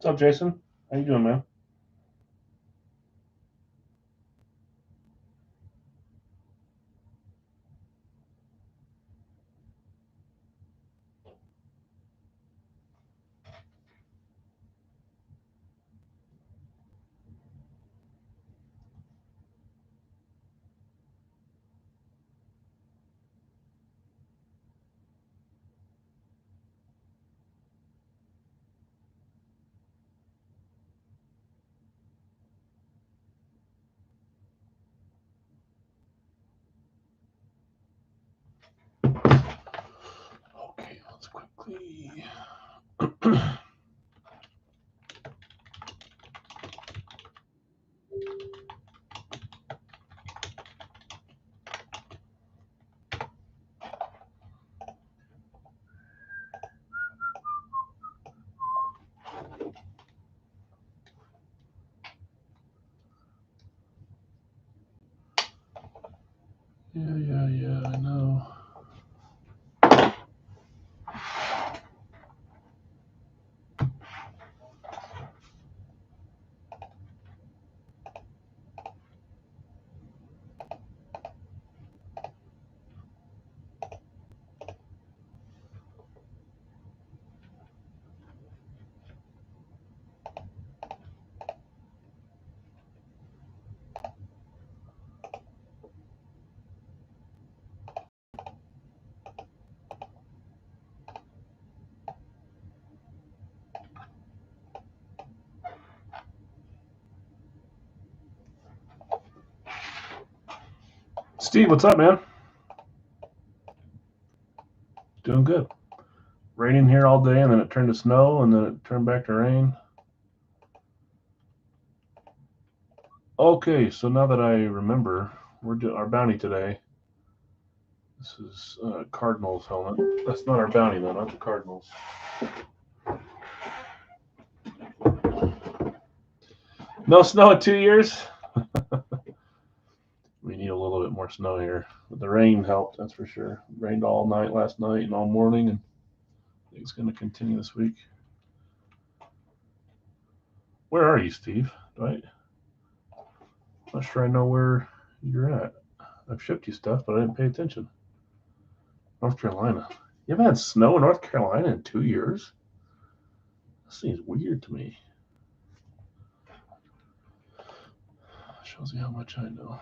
What's up, Jason? How you doing, man? Okay, let's quickly. Yeah, I know. Steve, what's up, man? Doing good. Raining here all day, and then it turned to snow, and then it turned back to rain. Okay, so now that I remember, we're doing our bounty today. This is Cardinals helmet. That's not our bounty, though, not the Cardinals. No snow in 2 years. We need a little bit more snow here. But the rain helped, that's for sure. It rained all night last night and all morning, and I think it's going to continue this week. Where are you, Steve? I'm not sure I know where you're at. I've shipped you stuff, but I didn't pay attention. North Carolina. You haven't had snow in North Carolina in 2 years? That seems weird to me. Shows you how much I know.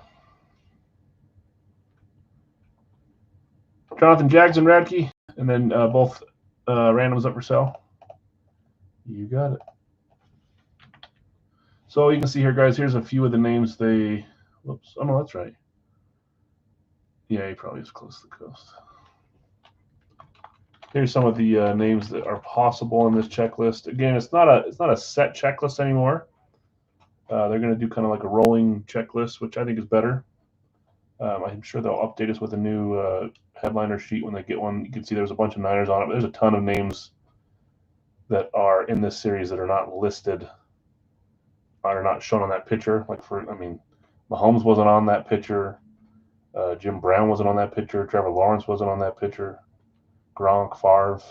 Jonathan, Jags, and Radkey, and then both randoms up for sale. You got it. So you can see here, guys, here's a few of the names they. Whoops. Oh, no, that's right. Yeah, he probably is close to the coast. Here's some of the names that are possible in this checklist. Again, it's not a set checklist anymore. They're going to do kind of like a rolling checklist, which I think is better. I'm sure they'll update us with a new headliner sheet when they get one. You can see there's a bunch of Niners on it, but there's a ton of names that are in this series that are not listed, are not shown on that picture. Mahomes wasn't on that picture. Jim Brown wasn't on that picture. Trevor Lawrence wasn't on that picture. Gronk, Favre.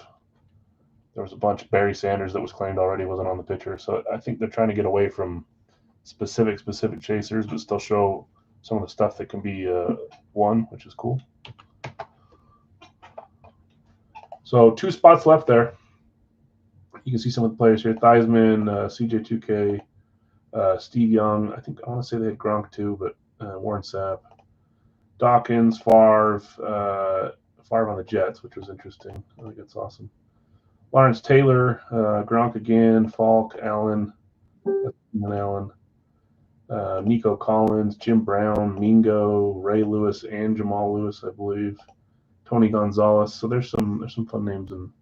There was a bunch. Barry Sanders that was claimed already wasn't on the picture. So I think they're trying to get away from specific chasers, but still show some of the stuff that can be won, which is cool. So 2 spots left there. You can see some of the players here: Theismann, CJ2K, Steve Young. I want to say they had Gronk too, but Warren Sapp, Dawkins, Favre on the Jets, which was interesting. I think that's awesome. Lawrence Taylor, Gronk again, Falk, Allen, Nico Collins, Jim Brown, Mingo, Ray Lewis, and Jamal Lewis, I believe. Tony Gonzalez. So there's some fun names in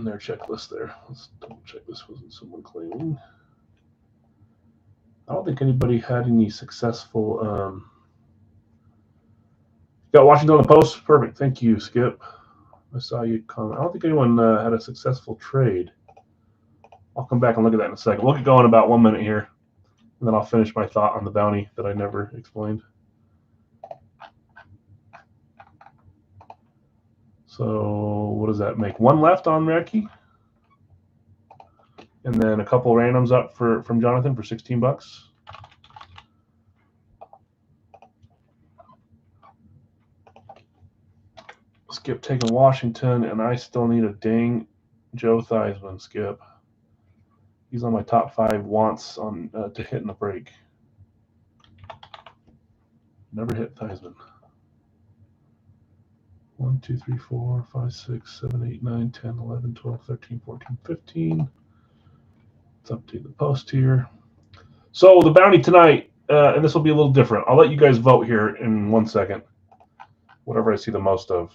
their checklist there. Let's double check this wasn't someone claiming. I don't think anybody had any successful. Got Washington on the Post. Perfect. Thank you, Skip. I saw you comment. I don't think anyone had a successful trade. I'll come back and look at that in a second. We'll get going in about 1 minute here, and then I'll finish my thought on the bounty that I never explained. So what does that make? 1 left on Radkey? And then a couple randoms up from Jonathan for $16. Skip taking Washington, and I still need a dang Joe Theismann, Skip. He's on my top 5 wants on to hit in the break. Never hit Theismann. 1, 2, 3, 4, 5, 6, 7, 8, 9, 10, 11, 12, 13, 14, 15. Let's update the post here. So the bounty tonight, and this will be a little different. I'll let you guys vote here in 1 second. Whatever I see the most of.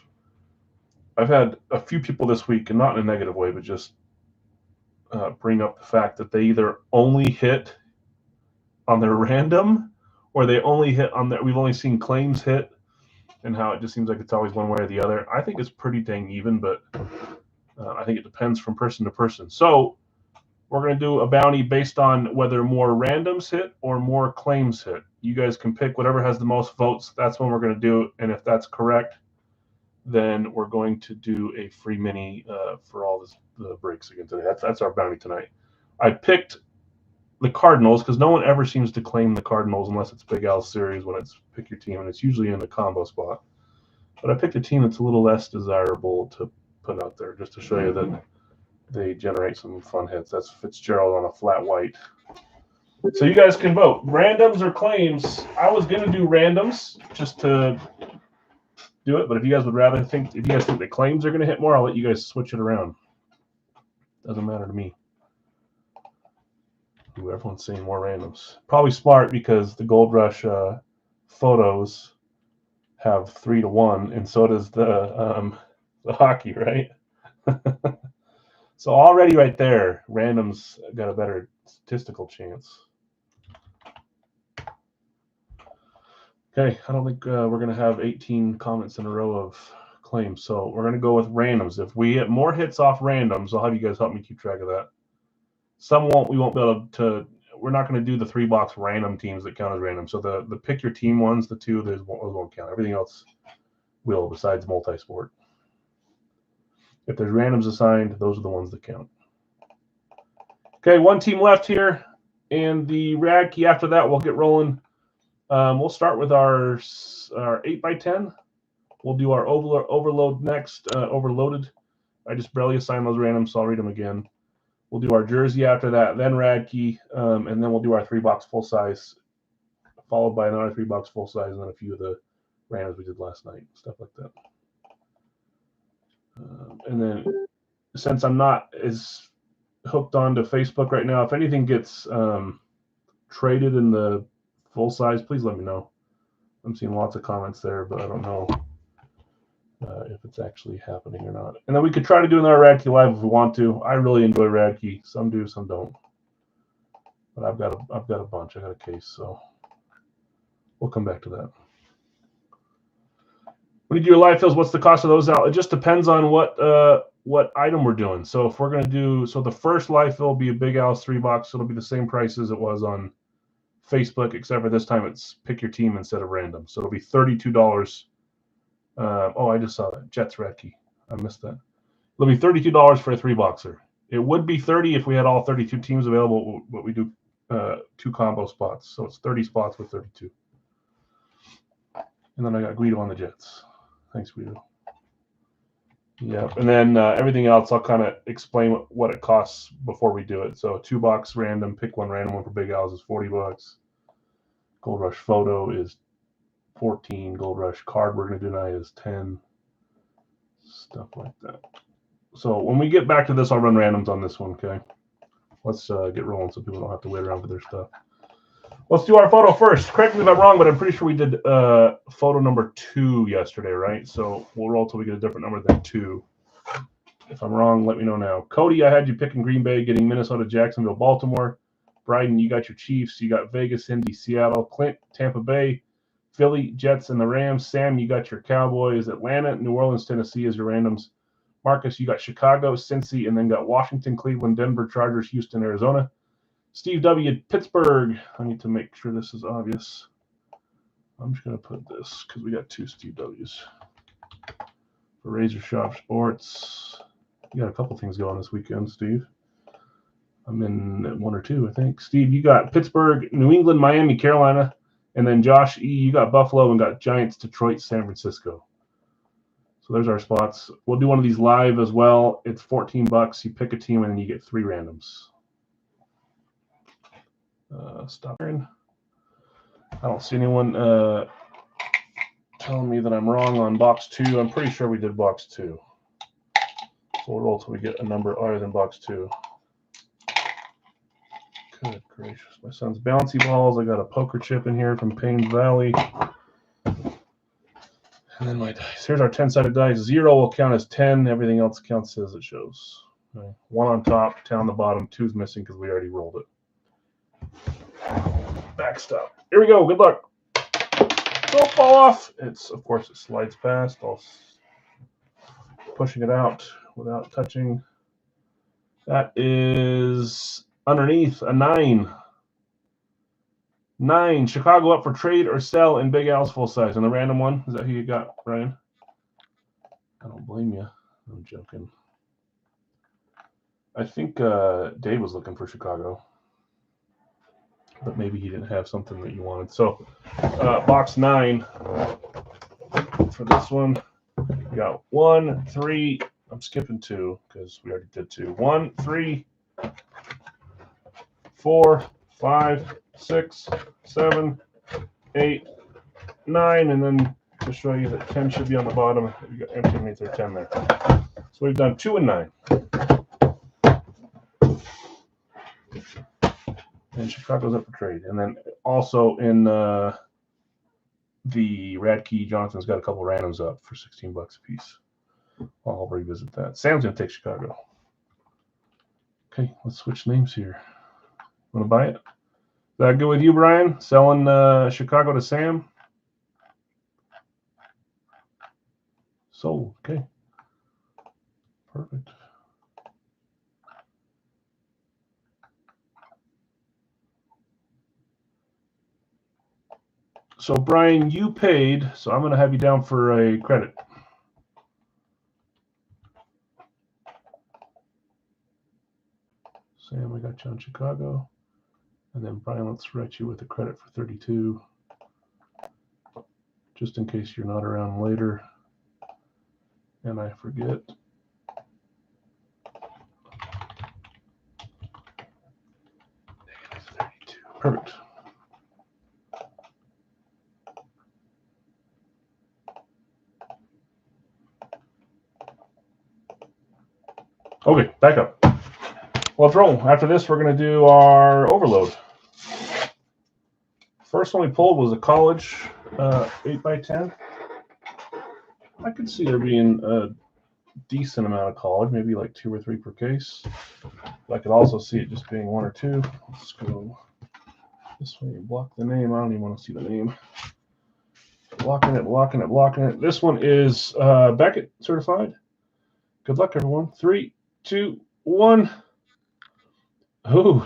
I've had a few people this week, and not in a negative way, but just bring up the fact that they either only hit on their random, or they only hit on their. We've only seen claims hit, and how it just seems like it's always one way or the other. I think it's pretty dang even, but I think it depends from person to person. So we're going to do a bounty based on whether more randoms hit or more claims hit. You guys can pick whatever has the most votes. That's when we're going to do it, and if that's correct, then we're going to do a free mini for all the breaks again today. That's our bounty tonight. I picked the Cardinals because no one ever seems to claim the Cardinals unless it's Big Al's series when it's pick your team, and it's usually in the combo spot. But I picked a team that's a little less desirable to put out there just to show you that they generate some fun hits. That's Fitzgerald on a flat white. So you guys can vote. Randoms or claims. I was going to do randoms just to do it, but if you guys would rather if you guys think the claims are going to hit more, I'll let you guys switch it around. Doesn't matter to me. Ooh, everyone's saying more randoms. Probably smart because the Gold Rush photos have 3 to 1, and so does the hockey, right? So already right there, randoms got a better statistical chance. Okay, I don't think we're going to have 18 comments in a row of claims, so we're going to go with randoms. If we get more hits off randoms, I'll have you guys help me keep track of that. Some won't. We won't be able to. We're not going to do the 3-box random teams that count as random. So the pick your team ones, the 2, those won't count. Everything else will, besides multi-sport. If there's randoms assigned, those are the ones that count. Okay, 1 team left here, and the radkey after that, we'll get rolling. We'll start with our 8x10. We'll do our overload next, overloaded. I just barely assigned those randoms, so I'll read them again. We'll do our jersey after that, then radkey, and then we'll do our 3-box full size, followed by another 3-box full size, and then a few of the randoms we did last night, stuff like that. And then, since I'm not as hooked onto Facebook right now, if anything gets traded in the full size, please let me know. I'm seeing lots of comments there, but I don't know if it's actually happening or not. And then we could try to do another radkey live if we want to. I really enjoy radkey. Some do, some don't. But I've got a bunch. I got a case, so we'll come back to that. When you do your live fills, what's the cost of those out? It just depends on what item we're doing. So if we're going to do, so the first live fill will be a Big Al's 3-box. It'll be the same price as it was on Facebook, except for this time it's pick your team instead of random. So it'll be $32. Oh, I just saw that. Jets radkey. I missed that. It'll be $32 for a 3-boxer. It would be $30 if we had all 32 teams available, but we do 2 combo spots. So it's 30 spots with 32. And then I got Guido on the Jets. Thanks, Guido. Yep. And then everything else, I'll kind of explain what it costs before we do it. So 2-box random, pick one random one for Big Al's is $40. Gold Rush photo is 14. Gold Rush card we're going to do tonight is 10. Stuff like that. So when we get back to this, I'll run randoms on this one, okay? Let's get rolling so people don't have to wait around for their stuff. Let's do our photo first. Correct me if I'm wrong, but I'm pretty sure we did photo number 2 yesterday, right? So we'll roll till we get a different number than 2. If I'm wrong, let me know now. Cody, I had you picking Green Bay, getting Minnesota, Jacksonville, Baltimore. Bryden, you got your Chiefs. You got Vegas, Indy, Seattle. Clint, Tampa Bay, Philly, Jets, and the Rams. Sam, you got your Cowboys. Atlanta, New Orleans, Tennessee as your randoms. Marcus, you got Chicago, Cincy, and then got Washington, Cleveland, Denver, Chargers, Houston, Arizona. Steve W., Pittsburgh. I need to make sure this is obvious. I'm just going to put this because we got 2 Steve W's. For Razor Shop Sports. You got a couple things going this weekend, Steve. I'm in 1 or 2, I think. Steve, you got Pittsburgh, New England, Miami, Carolina. And then Josh E., you got Buffalo and got Giants, Detroit, San Francisco. So there's our spots. We'll do one of these live as well. It's $14. You pick a team and then you get 3 randoms. Stop there. I don't see anyone telling me that I'm wrong on box 2. I'm pretty sure we did box 2. So we'll roll till we get a number higher than box 2. Good gracious. My son's bouncy balls. I got a poker chip in here from Payne's Valley. And then my dice. Here's our 10-sided dice. 0 will count as 10. Everything else counts as it shows. 1 on top, 10 on the bottom. 2's missing because we already rolled it. Backstop. Here we go. Good luck. Don't fall off. Of course, it slides past. I'll pushing it out without touching. That is underneath a 9. 9. Chicago up for trade or sell in Big Al's full size. And the random one, is that who you got, Ryan? I don't blame you. I'm joking. I think Dave was looking for Chicago, but maybe he didn't have something that you wanted. So box 9 for this one. We got 1, 3. I'm skipping 2 because we already did 2. 1, 3, 4, 5, 6, 7, 8, 9, and then to show you that 10 should be on the bottom. You got empty underneath there, 10 there. So we've done 2 and 9. And Chicago's up for trade. And then also in the radkey, Jonathan's got a couple randoms up for $16 a piece. I'll revisit that. Sam's going to take Chicago. Okay, let's switch names here. Want to buy it? Is that good with you, Brian? Selling Chicago to Sam? Sold. Okay. Perfect. So, Brian, you paid, so I'm going to have you down for a credit. Sam, I got you on Chicago. And then, Brian, let's write you with a credit for 32, just in case you're not around later and I forget. -32. Perfect. Okay, back up. Well, let's roll. After this, we're going to do our overload. First one we pulled was a college 8x10. I could see there being a decent amount of college, maybe like 2 or 3 per case. But I could also see it just being 1 or 2. Let's go this way and block the name. I don't even want to see the name. Blocking it, blocking it, blocking it. This one is Beckett certified. Good luck, everyone. 3, 2, 1. Ooh,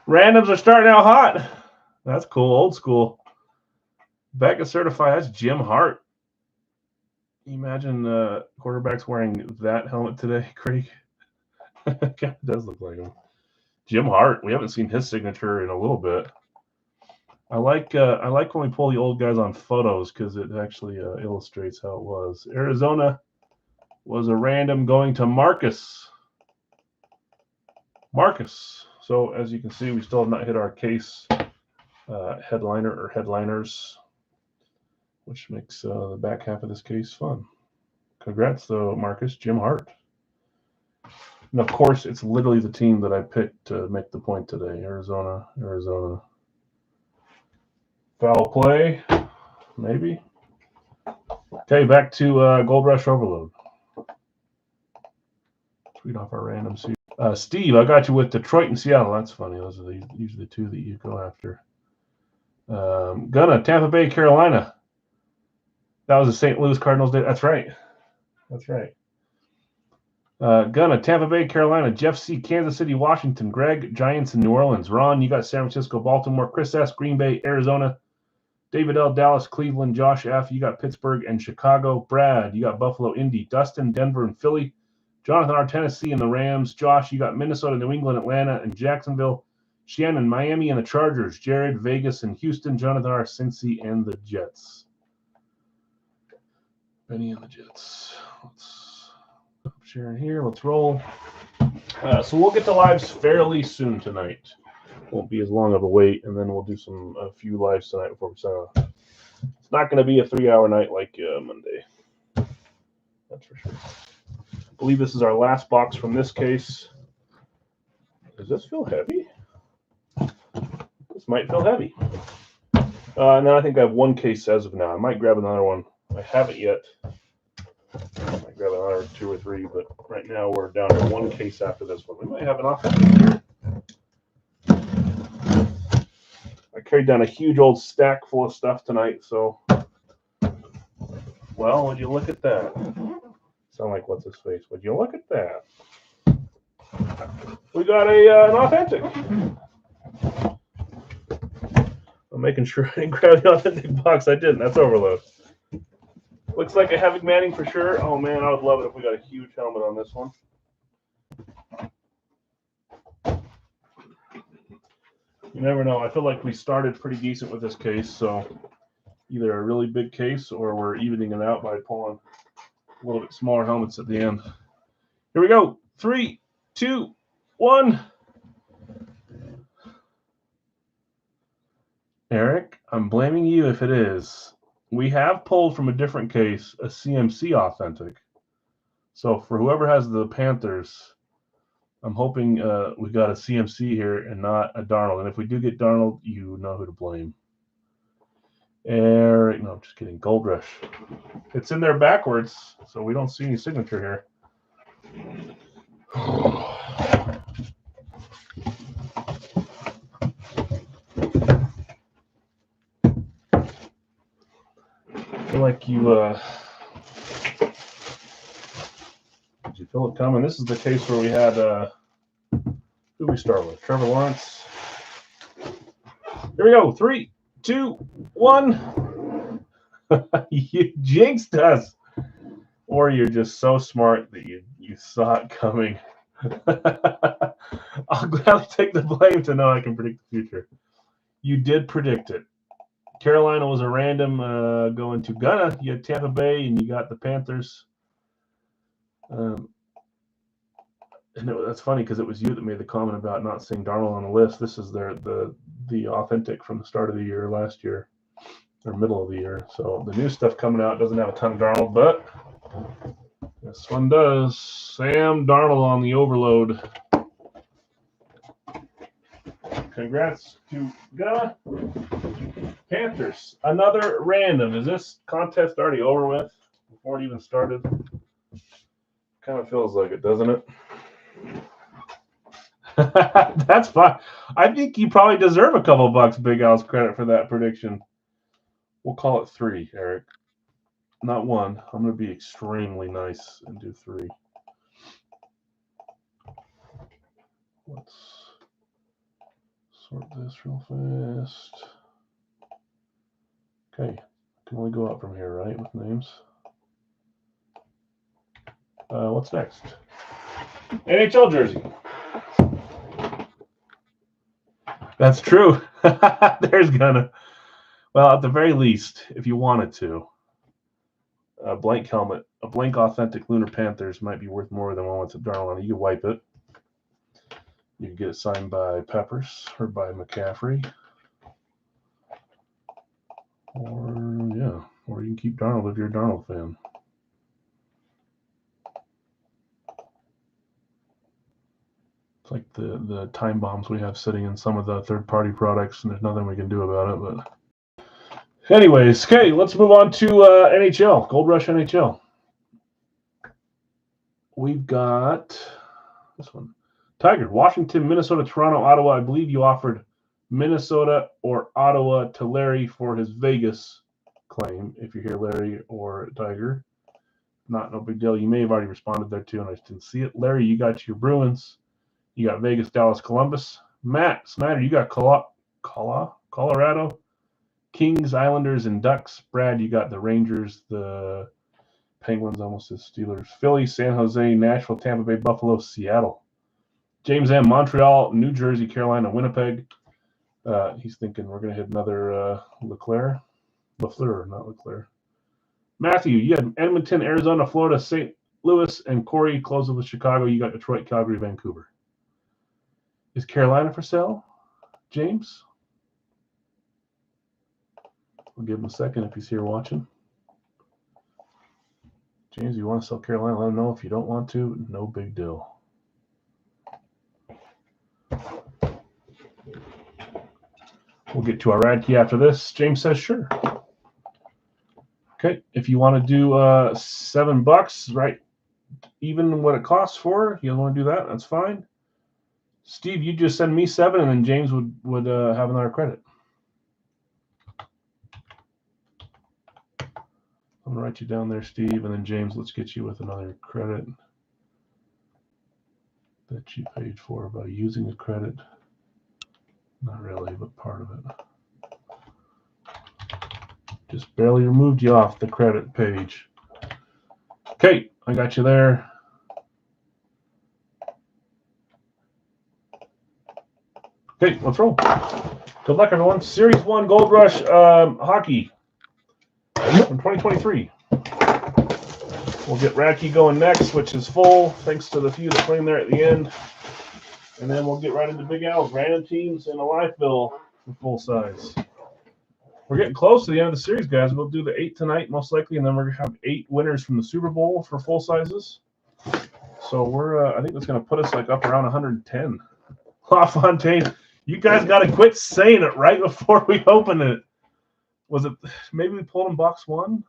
randoms are starting out hot. That's cool, old school. Beckett certified. That's Jim Hart. Can you imagine quarterbacks wearing that helmet today, Craig? It does look like him. Jim Hart. We haven't seen his signature in a little bit. I like when we pull the old guys on photos because it actually illustrates how it was. Arizona was a random going to Marcus. So as you can see, we still have not hit our case headliner or headliners, which makes the back half of this case fun. Congrats, though, Marcus. Jim Hart. And, of course, it's literally the team that I picked to make the point today. Arizona. Foul play, maybe. Okay, back to Gold Rush Overload. Tweet off our randoms here. Steve, I got you with Detroit and Seattle. That's funny. Those are usually the 2 that you go after. Gunna, Tampa Bay, Carolina. That was the St. Louis Cardinals. That's right. Gunna, Tampa Bay, Carolina. Jeff C., Kansas City, Washington. Greg, Giants, and New Orleans. Ron, you got San Francisco, Baltimore. Chris S., Green Bay, Arizona. David L., Dallas, Cleveland. Josh F., you got Pittsburgh and Chicago. Brad, you got Buffalo, Indy. Dustin, Denver, and Philly. Jonathan R. Tennessee and the Rams. Josh, you got Minnesota, New England, Atlanta, and Jacksonville. Shannon, Miami and the Chargers. Jared, Vegas and Houston. Jonathan R. Cincy and the Jets. Benny and the Jets. Let's share it here. Let's roll. So we'll get to lives fairly soon tonight. Won't be as long of a wait, and then we'll do a few lives tonight before we sign off. It's not going to be a 3-hour night like Monday. That's for sure. I believe this is our last box from this case. Does this feel heavy? This might feel heavy. And then I think I have one case as of now. I might grab another one. I haven't yet. I might grab another 2 or 3, but right now we're down to one case after this one. We might have an offensive here. I carried down a huge old stack full of stuff tonight, so, well, would you look at that? Sound like what's his face? Would you look at that? We got an authentic. I'm making sure I didn't grab the authentic box. I didn't. That's overload. Looks like a Havoc Manning for sure. Oh, man, I would love it if we got a huge helmet on this one. You never know. I feel like we started pretty decent with this case, so either a really big case or we're evening it out by pulling a little bit smaller helmets at the end. Here we go. 3, 2, 1. Eric, I'm blaming you if it is. We have pulled from a different case a CMC authentic. So for whoever has the Panthers, I'm hoping we got a CMC here and not a Darnold. And if we do get Darnold, you know who to blame. Eric, no, I'm just kidding. Gold Rush. It's in there backwards, so we don't see any signature here. I feel like you did you feel it coming? This is the case where we had who did we start with? Trevor Lawrence. Here we go. 3, 2, 1. You jinxed us. Or you're just so smart that you saw it coming. I'll gladly take the blame to know I can predict the future. You did predict it. Carolina was a random going to Gunna. You had Tampa Bay, and you got the Panthers. And that's funny because it was you that made the comment about not seeing Darnold on the list. This is the authentic from the start of the year last year, or middle of the year. So the new stuff coming out doesn't have a ton of Darnold, but this one does. Sam Darnold on the overload. Congrats to Gunna. Panthers, another random. Is this contest already over with before it even started? Kind of feels like it, doesn't it? That's fine. I think you probably deserve a couple bucks, Big Al's credit for that prediction. We'll call it 3, Eric. Not 1. I'm going to be extremely nice and do 3. Let's sort this real fast. Okay, can only go up from here, right, with names? What's next? NHL jersey. That's true. There's gonna. Well, at the very least, if you wanted to, a blank helmet, a blank authentic Lunar Panthers might be worth more than one with a Darnold on it. You can wipe it. You can get it signed by Peppers or by McCaffrey. Or you can keep Darnold if you're a Darnold fan. It's like the time bombs we have sitting in some of the third-party products, and there's nothing we can do about it. But anyways, okay, let's move on to NHL, Gold Rush NHL. We've got this one. Tiger, Washington, Minnesota, Toronto, Ottawa. I believe you offered Minnesota or Ottawa to Larry for his Vegas claim. If you're here, Larry or Tiger, no big deal. You may have already responded there too, and I just didn't see it. Larry, you got your Bruins. You got Vegas, Dallas, Columbus. Matt Snyder, you got Colorado, Kings, Islanders, and Ducks. Brad, you got the Rangers, the Penguins almost as Steelers. Philly, San Jose, Nashville, Tampa Bay, Buffalo, Seattle. James M. Montreal, New Jersey, Carolina, Winnipeg. He's thinking we're going to hit another Lafleur, not Leclerc. Matthew, you had Edmonton, Arizona, Florida, St. Louis, and Corey closes with Chicago. You got Detroit, Calgary, Vancouver. Is Carolina for sale, James? We'll give him a second if he's here watching. James, you want to sell Carolina? Let him know. If you don't want to, no big deal. We'll get to our radkey after this. James says sure. Okay, if you want to do $7, right? Even what it costs for, you want to do that? That's fine. Steve, you just send me 7, and then James would have another credit. I'm gonna write you down there, Steve, and then James, let's get you with another credit that you paid for by using a credit. Not really, but part of it. Just barely removed you off the credit page. Okay, I got you there. Okay, let's roll. Good luck, everyone. Series 1 Gold Rush hockey from 2023. We'll get radkey going next, which is full, thanks to the few that played there at the end. And then we'll get right into Big Al's random teams and a live bill for full size. We're getting close to the end of the series, guys. We'll do the 8 tonight, most likely, and then we're going to have 8 winners from the Super Bowl for full sizes. So I think that's going to put us like up around 110. LaFontaine, you guys got to quit saying it right before we open it. Was it, maybe we pulled in box 1?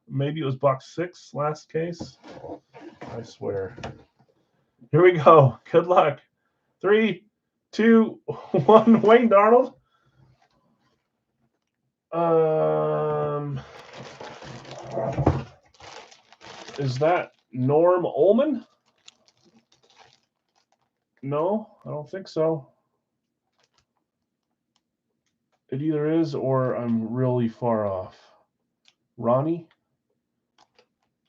Maybe it was box 6 last case. I swear. Here we go. Good luck. 3, 2, 1. Wayne Darnold. Is that Norm Ullman? No, I don't think so. It either is or I'm really far off. Ronnie?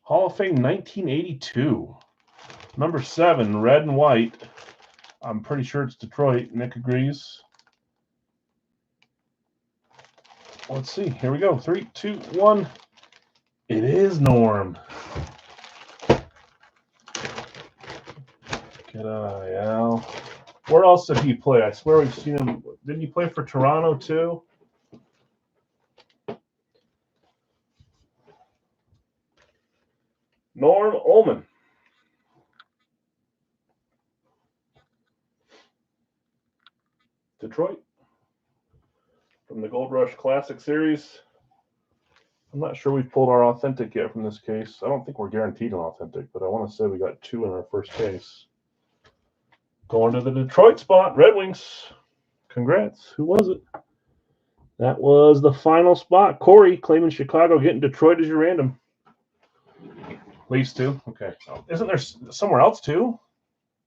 Hall of Fame 1982. Number 7, red and white. I'm pretty sure it's Detroit. Nick agrees. Let's see. Here we go. 3, 2, 1. It is Norm. Good eye, Al. Where else did he play? I swear we've seen him. Didn't he play for Toronto too? Norm Ullman. Detroit. From the Gold Rush Classic Series. I'm not sure we've pulled our authentic yet from this case. I don't think we're guaranteed an authentic, but I want to say we got 2 in our first case. Going to the Detroit spot, Red Wings. Congrats. Who was it? That was the final spot. Corey claiming Chicago, getting Detroit as your random. At least 2? Okay. Isn't there somewhere else too?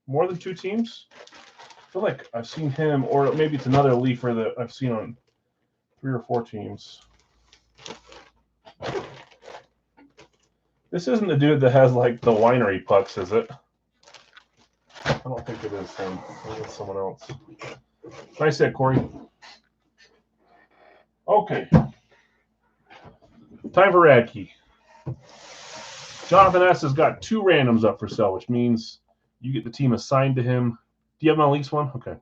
More than 2 teams? I feel like I've seen him, or maybe it's another leafer that I've seen on 3 or 4 teams. This isn't the dude that has like the winery pucks, is it? I don't think it is him. I think it's someone else. Nice hit, Corey. Okay. Time for radkey. Jonathan S. has got 2 randoms up for sale, which means you get the team assigned to him. Do you have him on at least one? Okay.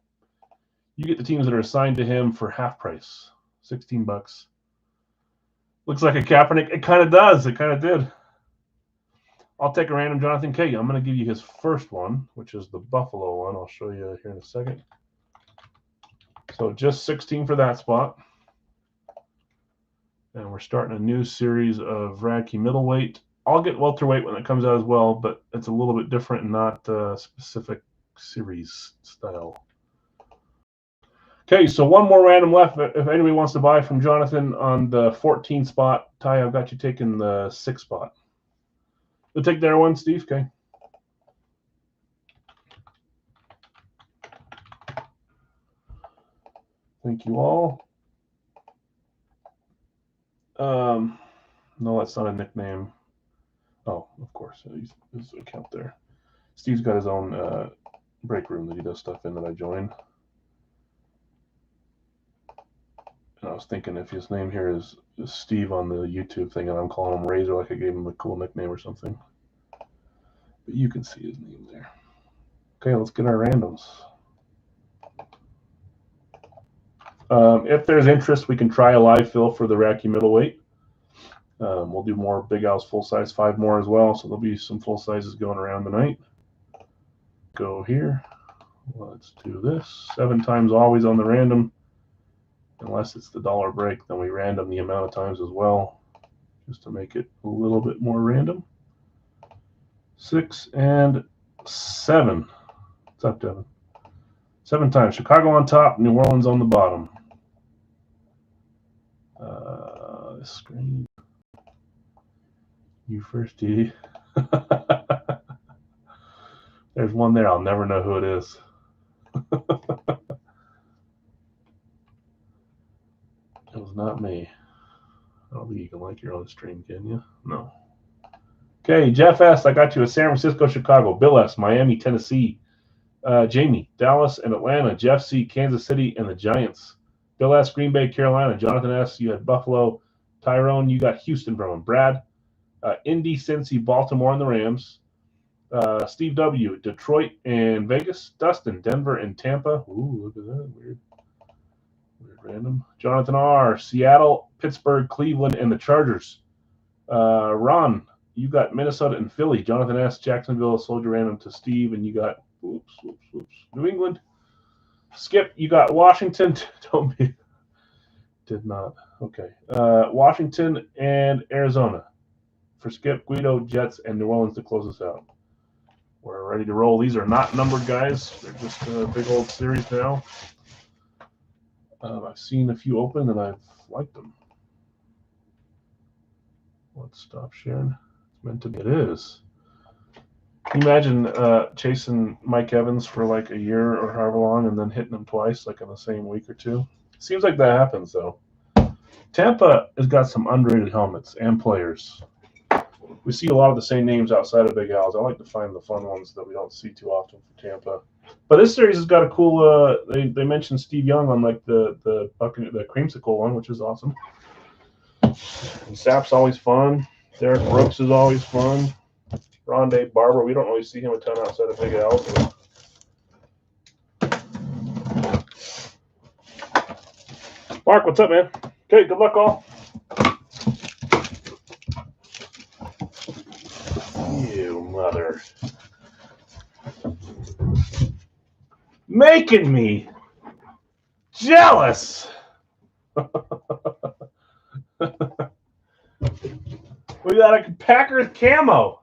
You get the teams that are assigned to him for half price, $16. Looks like a Kaepernick. It kind of does. It kind of did. I'll take a random Jonathan K. I'm going to give you his first one, which is the Buffalo one. I'll show you here in a second. So just 16 for that spot. And we're starting a new series of radkey middleweight. I'll get welterweight when it comes out as well, but it's a little bit different and not specific series style. Okay, so one more random left. If anybody wants to buy from Jonathan on the 14 spot, Ty, I've got you taking the 6 spot. You'll take their one, Steve? Okay. Thank you all. No, that's not a nickname. Oh, of course, his account there. Steve's got his own break room that he does stuff in that I join. And I was thinking if his name here is Steve on the YouTube thing, and I'm calling him Razor like I gave him a cool nickname or something. But you can see his name there. Okay, let's get our randoms. If there's interest, we can try a live fill for the radkey middleweight. We'll do more Big Al's full size, 5 more as well. So there'll be some full sizes going around tonight. Go here. Let's do this. 7 times always on the random. Unless it's the dollar break, then we random the amount of times as well, just to make it a little bit more random. 6 and 7. What's up, Devin? 7 times. Chicago on top, New Orleans on the bottom. Screen. You first, D. There's one there. I'll never know who it is. It was not me. I don't think you can like your own stream, can you? No. Okay, Jeff S. I got you a San Francisco, Chicago. Bill S. Miami, Tennessee. Jamie, Dallas and Atlanta. Jeff C. Kansas City and the Giants. Bill S. Green Bay, Carolina. Jonathan S. You had Buffalo. Tyrone, you got Houston from him. Brad, Indy, Cincy, Baltimore, and the Rams. Steve W. Detroit and Vegas. Dustin, Denver and Tampa. Ooh, look at that. Weird random. Jonathan R. Seattle, Pittsburgh, Cleveland, and the Chargers. Ron, you got Minnesota and Philly. Jonathan S. Jacksonville, Soldier random to Steve, and you got New England. Skip, you got Washington. Don't be. Did not. Okay. Washington and Arizona. For Skip, Guido, Jets, and New Orleans to close us out. We're ready to roll. These are not numbered, guys. They're just a big old series now. I've seen a few open, and I've liked them. Let's stop sharing. It's meant to be. It is. Can you imagine chasing Mike Evans for like a year or however long and then hitting him twice like in the same week or two? Seems like that happens, though. Tampa has got some underrated helmets and players. We see a lot of the same names outside of Big Al's. I like to find the fun ones that we don't see too often for Tampa. But this series has got a cool. They mentioned Steve Young on like the creamsicle one, which is awesome. And Sapp's always fun. Derek Brooks is always fun. Rondé Barber, we don't really see him a ton outside of Big Al. Mark, what's up, man? Okay, good luck, all. You mother. Making me jealous. We got a Packers camo.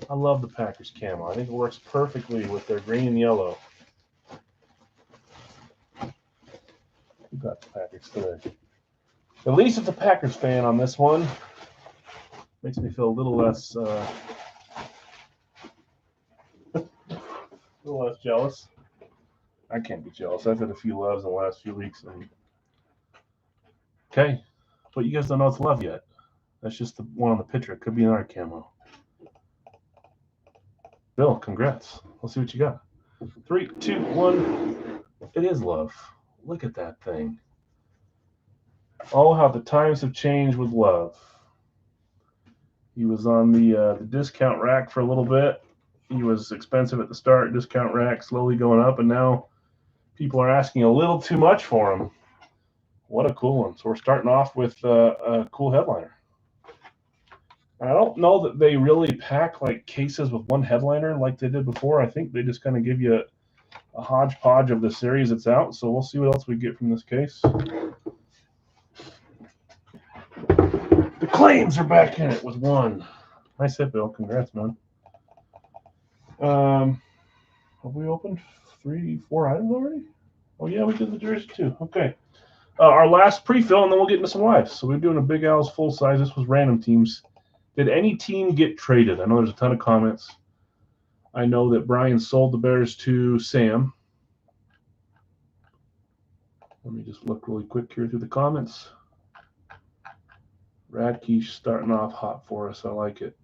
I love the Packers camo. I think it works perfectly with their green and yellow. We got the Packers today. At least it's a Packers fan on this one. Makes me feel a little less jealous. I can't be jealous. I've had a few loves in the last few weeks. Okay, but you guys don't know it's love yet. That's just the one on the picture. It could be another camo. Bill, congrats. Let's see what you got. 3, 2, 1. It is love. Look at that thing. Oh, how the times have changed with love. He was on the discount rack for a little bit. He was expensive at the start, discount rack slowly going up, and now people are asking a little too much for him. What a cool one. So we're starting off with a cool headliner. I don't know that they really pack like cases with one headliner like they did before. I think they just kind of give you a hodgepodge of the series that's out. So we'll see what else we get from this case. The claims are back in it with 1. Nice hit, Bill. Congrats, man. Have we opened 3, 4 items already? Oh, yeah, we did the jersey too. Okay. Our last pre-fill, and then we'll get into some lives. So we're doing a Big Al's full size. This was random teams. Did any team get traded? I know there's a ton of comments. I know that Brian sold the Bears to Sam. Let me just look really quick here through the comments. Radkey starting off hot for us. I like it.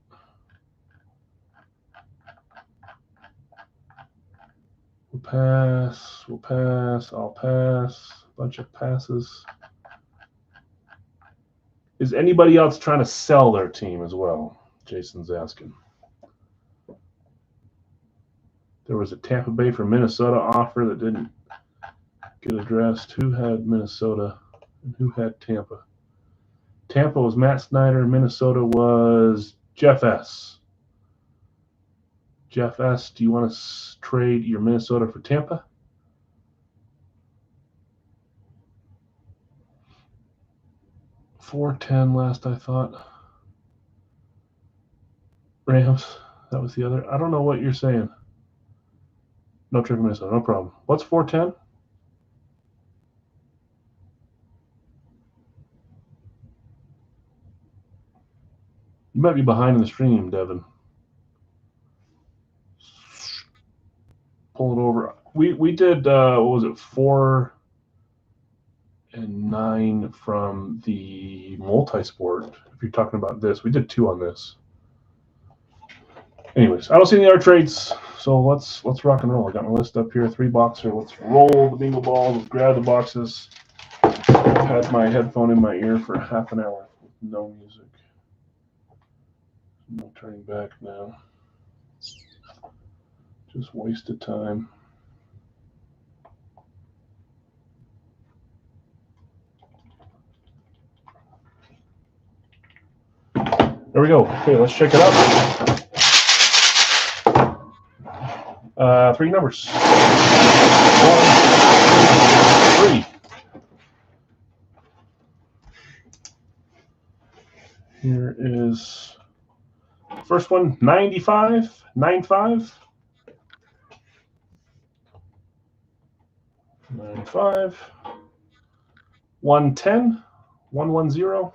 We'll pass. We'll pass. I'll pass. Bunch of passes. Is anybody else trying to sell their team as well? Jason's asking. There was a Tampa Bay for Minnesota offer that didn't get addressed. Who had Minnesota and who had Tampa? Tampa was Matt Snyder. Minnesota was Jeff S. Jeff S., do you want to trade your Minnesota for Tampa? $410 last I thought. Rams, that was the other. I don't know what you're saying. No trade for Minnesota, no problem. What's 410? You might be behind in the stream, Devin. Pull it over. We did what was it, 4 and 9 from the Multiport. If you're talking about this, we did 2 on this. Anyways, I don't see any other trades, so let's rock and roll. I got my list up here, 3 boxer. Let's roll the bingo balls. Let's grab the boxes. I've had my headphone in my ear for half an hour with no music. No turning back now. Just wasted time. There we go. Okay, let's check it out. 3 numbers. 1, 2, 3. Here is first one, 95, 95. 95. 110, 110.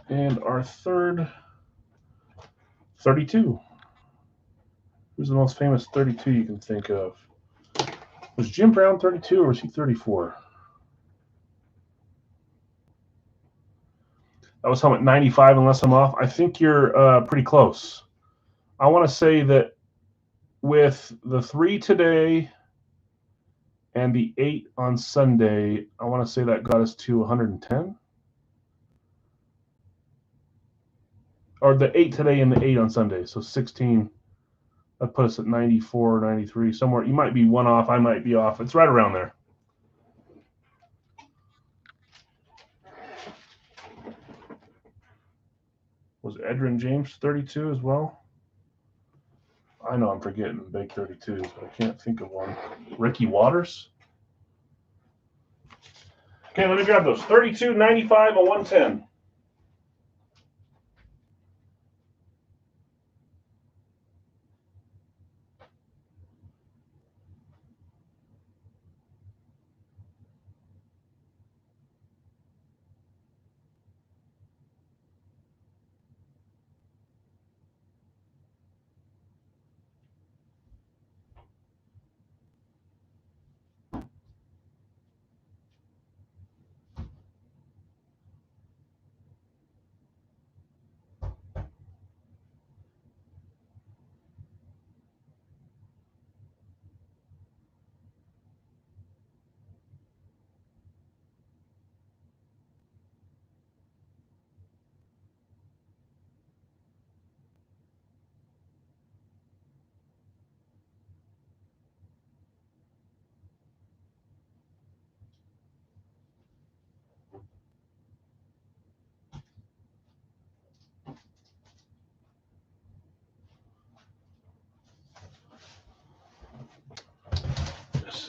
And our third, 32. Who's the most famous 32 you can think of? Was Jim Brown 32 or was he 34? That was helmet 95 unless I'm off. I think you're pretty close. I want to say that with the 3 today and the 8 on Sunday, I want to say that got us to 110. Or the 8 today and the 8 on Sunday. So 16. That put us at 94, 93, somewhere. You might be 1 off. I might be off. It's right around there. Was Edrin James 32 as well? I know I'm forgetting big 32s, but I can't think of one. Ricky Waters? Okay, let me grab those. 32, 95, and 110.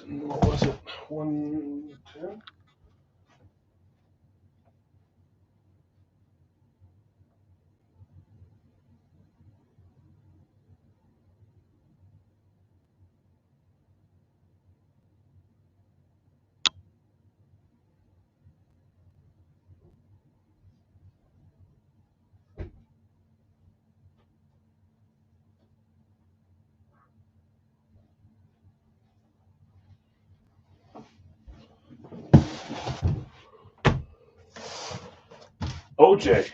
What was it? 110? OJ.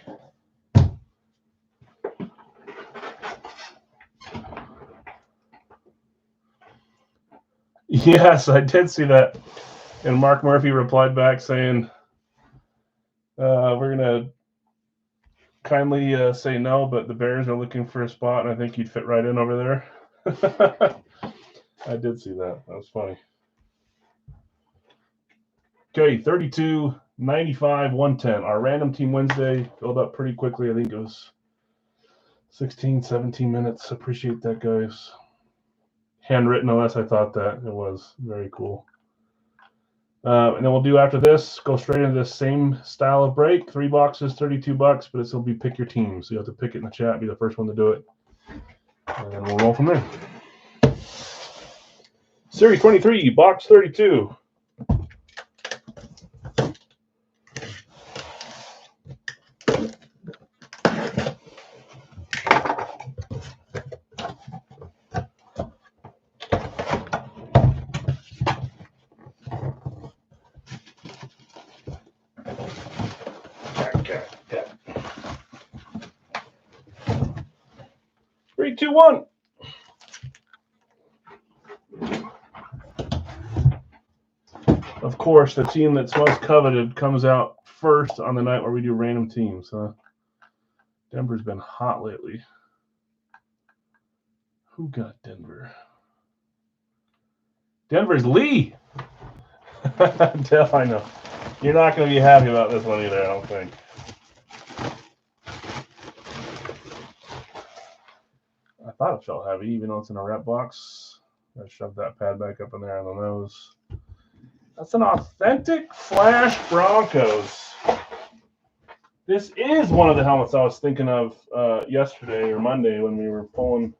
Yes, I did see that. And Mark Murphy replied back saying, we're going to kindly say no, but the Bears are looking for a spot, and I think you'd fit right in over there. I did see that. That was funny. Okay, 32, 95, 110. Our random team Wednesday filled up pretty quickly. I think it was 16, 17 minutes. Appreciate that, guys. Handwritten, unless I thought that. It was very cool. And then we'll do after this, go straight into this same style of break. 3 boxes, $32, but it's going to be pick your team. So you have to pick it in the chat, be the first one to do it. And then we'll roll from there. Series 23, box 32. Three, two, one. Of course, the team that's most coveted comes out first on the night where we do random teams. Denver's been hot lately. Who got Denver? Denver's Lee. Def, I know. You're not going to be happy about this one either, I don't think. I thought it felt heavy, even though it's in a rep box. I shoved that pad back up in there on the nose. That's an authentic Flash Broncos. This is one of the helmets I was thinking of yesterday or Monday when we were pulling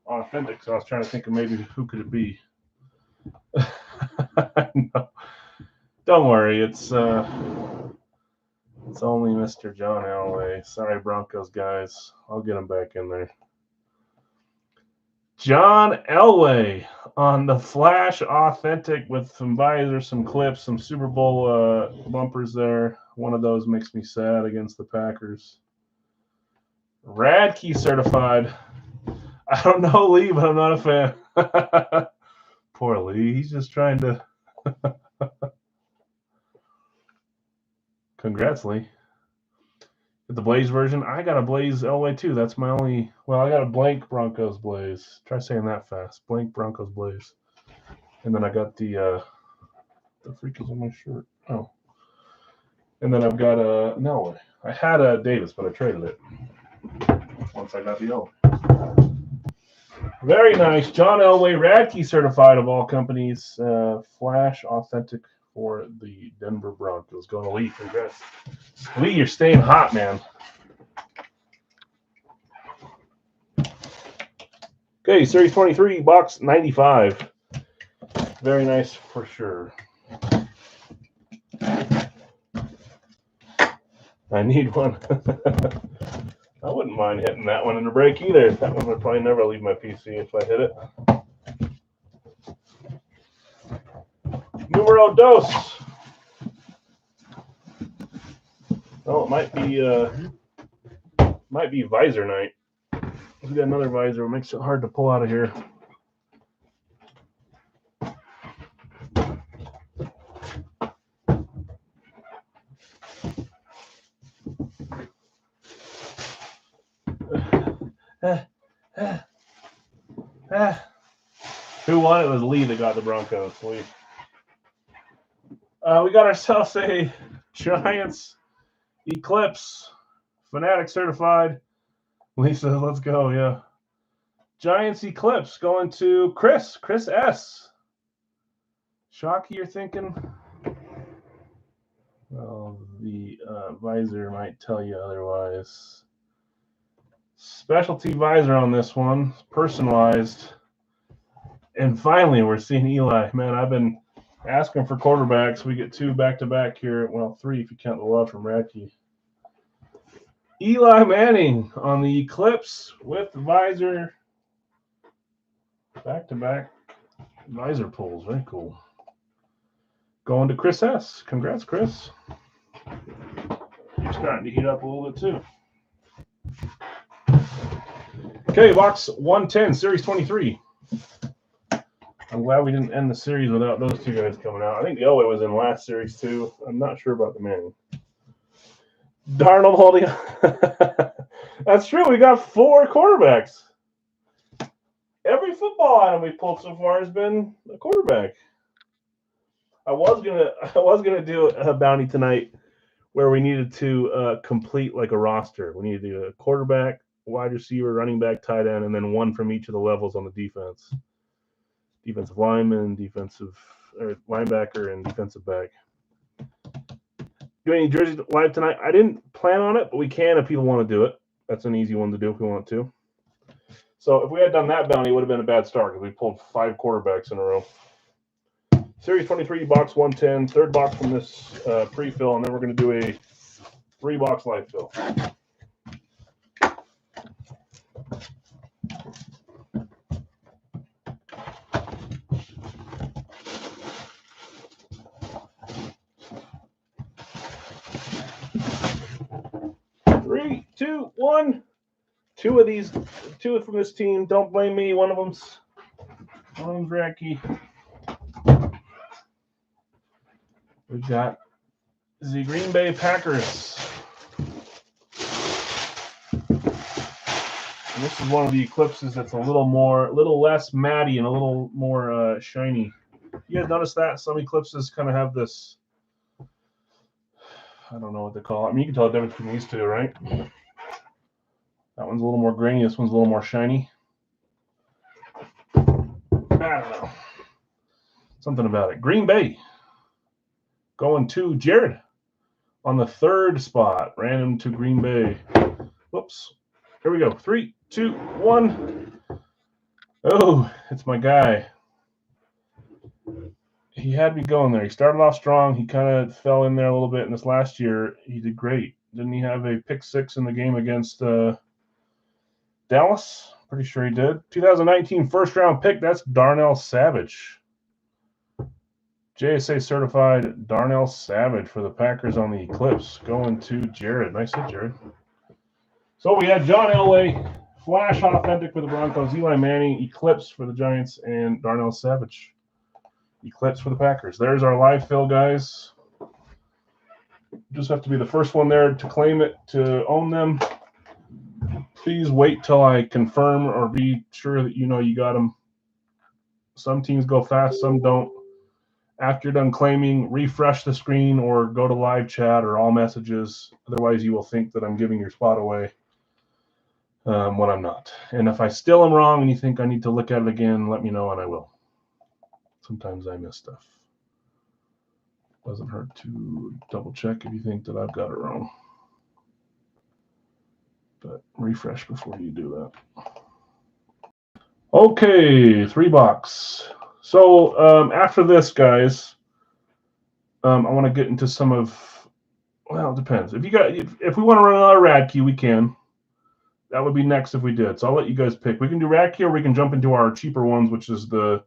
authentic. So I was trying to think of maybe who could it be. No. Don't worry, it's only Mr. John Elway. Sorry, Broncos guys. I'll get him back in there. John Elway on the Flash Authentic with some visors, some clips, some Super Bowl bumpers there. One of those makes me sad against the Packers. Radkey certified. I don't know Lee, but I'm not a fan. Poor Lee. He's just trying to... Congrats, Lee. The Blaze version. I got a Blaze Elway too. That's my only... Well, I got a blank Broncos Blaze. Try saying that fast. Blank Broncos Blaze. And then I got the freak is on my shirt. Oh. And then I've got a... No, I had a Davis, but I traded it. Once I got the Elway. Very nice. John Elway, Radkey certified of all companies. Flash Authentic for the Denver Broncos. Going to Lee. Congrats. Lee, you're staying hot, man. Okay, Series 23, box 95. Very nice for sure. I need one. I wouldn't mind hitting that one in the break either. That one would probably never leave my PC if I hit it. Numero dos. Oh, it might be visor night. We got another visor. It makes it hard to pull out of here. Who won? It was Lee that got the Broncos. Lee. We got ourselves a Giants Eclipse Fanatic certified. Lee says, let's go, yeah. Giants Eclipse going to Chris S. Shocky, you're thinking? Well, the visor might tell you otherwise. Specialty visor on this one, personalized. And finally, we're seeing Eli. Man, I've been asking for quarterbacks. We get 2 back-to-back here. Well, 3 if you count the love from Radkey. Eli Manning on the Eclipse with the visor. Back-to-back visor pulls. Very cool. Going to Chris S. Congrats, Chris. You're starting to heat up a little bit, too. Okay, box 110, Series 23. I'm glad we didn't end the series without those two guys coming out. I think the Elway was in last series too. I'm not sure about the Manning. Darnold holding. That's true. We got 4 quarterbacks. Every football item we pulled so far has been a quarterback. I was gonna do a bounty tonight where we needed to complete like a roster. We needed to do a quarterback, wide receiver, running back, tight end, and then one from each of the levels on the defense. Defensive lineman, linebacker, and defensive back. Do any jerseys live tonight? I didn't plan on it, but we can if people want to do it. That's an easy one to do if we want to. So if we had done that bounty, it would have been a bad start because we pulled 5 quarterbacks in a row. Series 23, box 110, third box from this pre-fill, and then we're going to do a 3-box live fill. Three, two, one. 2 from this team. Don't blame me. One of them's radkey. We've got the Green Bay Packers. And this is one of the eclipses that's a little less matty and a little more shiny. You guys notice that? Some eclipses kind of have this, I don't know what they call it. I mean, you can tell the difference between these two, right? That one's a little more grainy. This one's a little more shiny. I don't know. Something about it. Green Bay. Going to Jared on the 3rd spot. Random to Green Bay. Whoops. Here we go. 3, 2, 1. Oh, it's my guy. He had me going there. He started off strong. He kind of fell in there a little bit. And this last year, he did great. Didn't he have a pick 6 in the game against Dallas? Pretty sure he did. 2019 first-round pick. That's Darnell Savage. JSA certified Darnell Savage for the Packers on the Eclipse. Going to Jared. Nice hit, Jared. So we had John Elway, Flash Authentic for the Broncos, Eli Manning, Eclipse for the Giants, and Darnell Savage. Eclipse for the Packers. There's our live fill, guys. Just have to be the first one there to claim it, to own them. Please wait till I confirm or be sure that you know you got them. Some teams go fast, some don't. After you're done claiming, refresh the screen or go to live chat or all messages. Otherwise, you will think that I'm giving your spot away when I'm not. And if I still am wrong and you think I need to look at it again, let me know and I will. Sometimes I miss stuff. Doesn't hurt to double check if you think that I've got it wrong. But refresh before you do that. Okay, 3-box. So after this, guys, I want to get into some of. Well, it depends. If we want to run another radkey, we can. That would be next if we did. So I'll let you guys pick. We can do radkey, or we can jump into our cheaper ones, which is the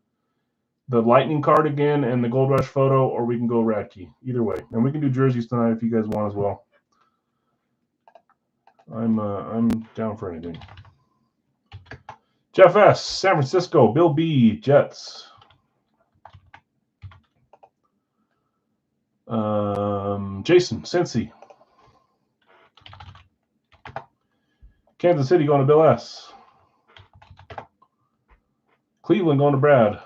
lightning card again and the Gold Rush photo, or we can go radkey. Either way, and we can do jerseys tonight if you guys want as well. I'm down for anything. Jeff S, San Francisco. Bill B, Jets. Jason, Cincy. Kansas City going to Bill S. Cleveland going to Brad.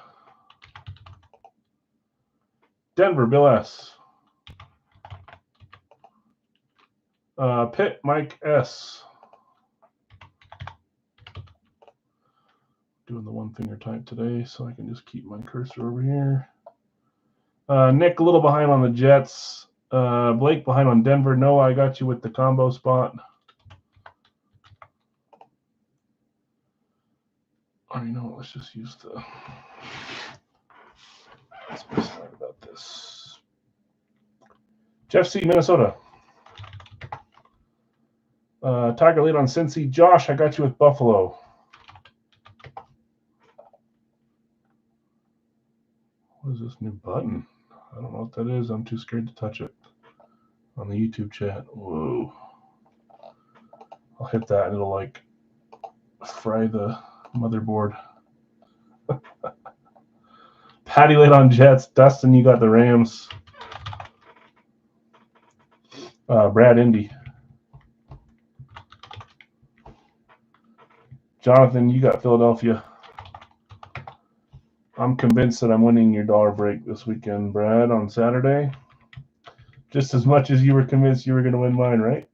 Denver, Bill S. Pitt, Mike S. Doing the one finger type today, so I can just keep my cursor over here. Nick, a little behind on the Jets. Blake behind on Denver. Noah, I got you with the combo spot. Or you know what, let's just use the. Let's be smart about this. Jeff C, Minnesota. Tiger lead on Cincy. Josh, I got you with Buffalo. What is this new button? I don't know what that is. I'm too scared to touch it on the YouTube chat. Whoa. I'll hit that and it'll like fry the motherboard. Patty laid on Jets. Dustin, you got the Rams. Brad, Indy. Jonathan, you got Philadelphia. I'm convinced that I'm winning your dollar break this weekend, Brad, on Saturday. Just as much as you were convinced you were going to win mine, right?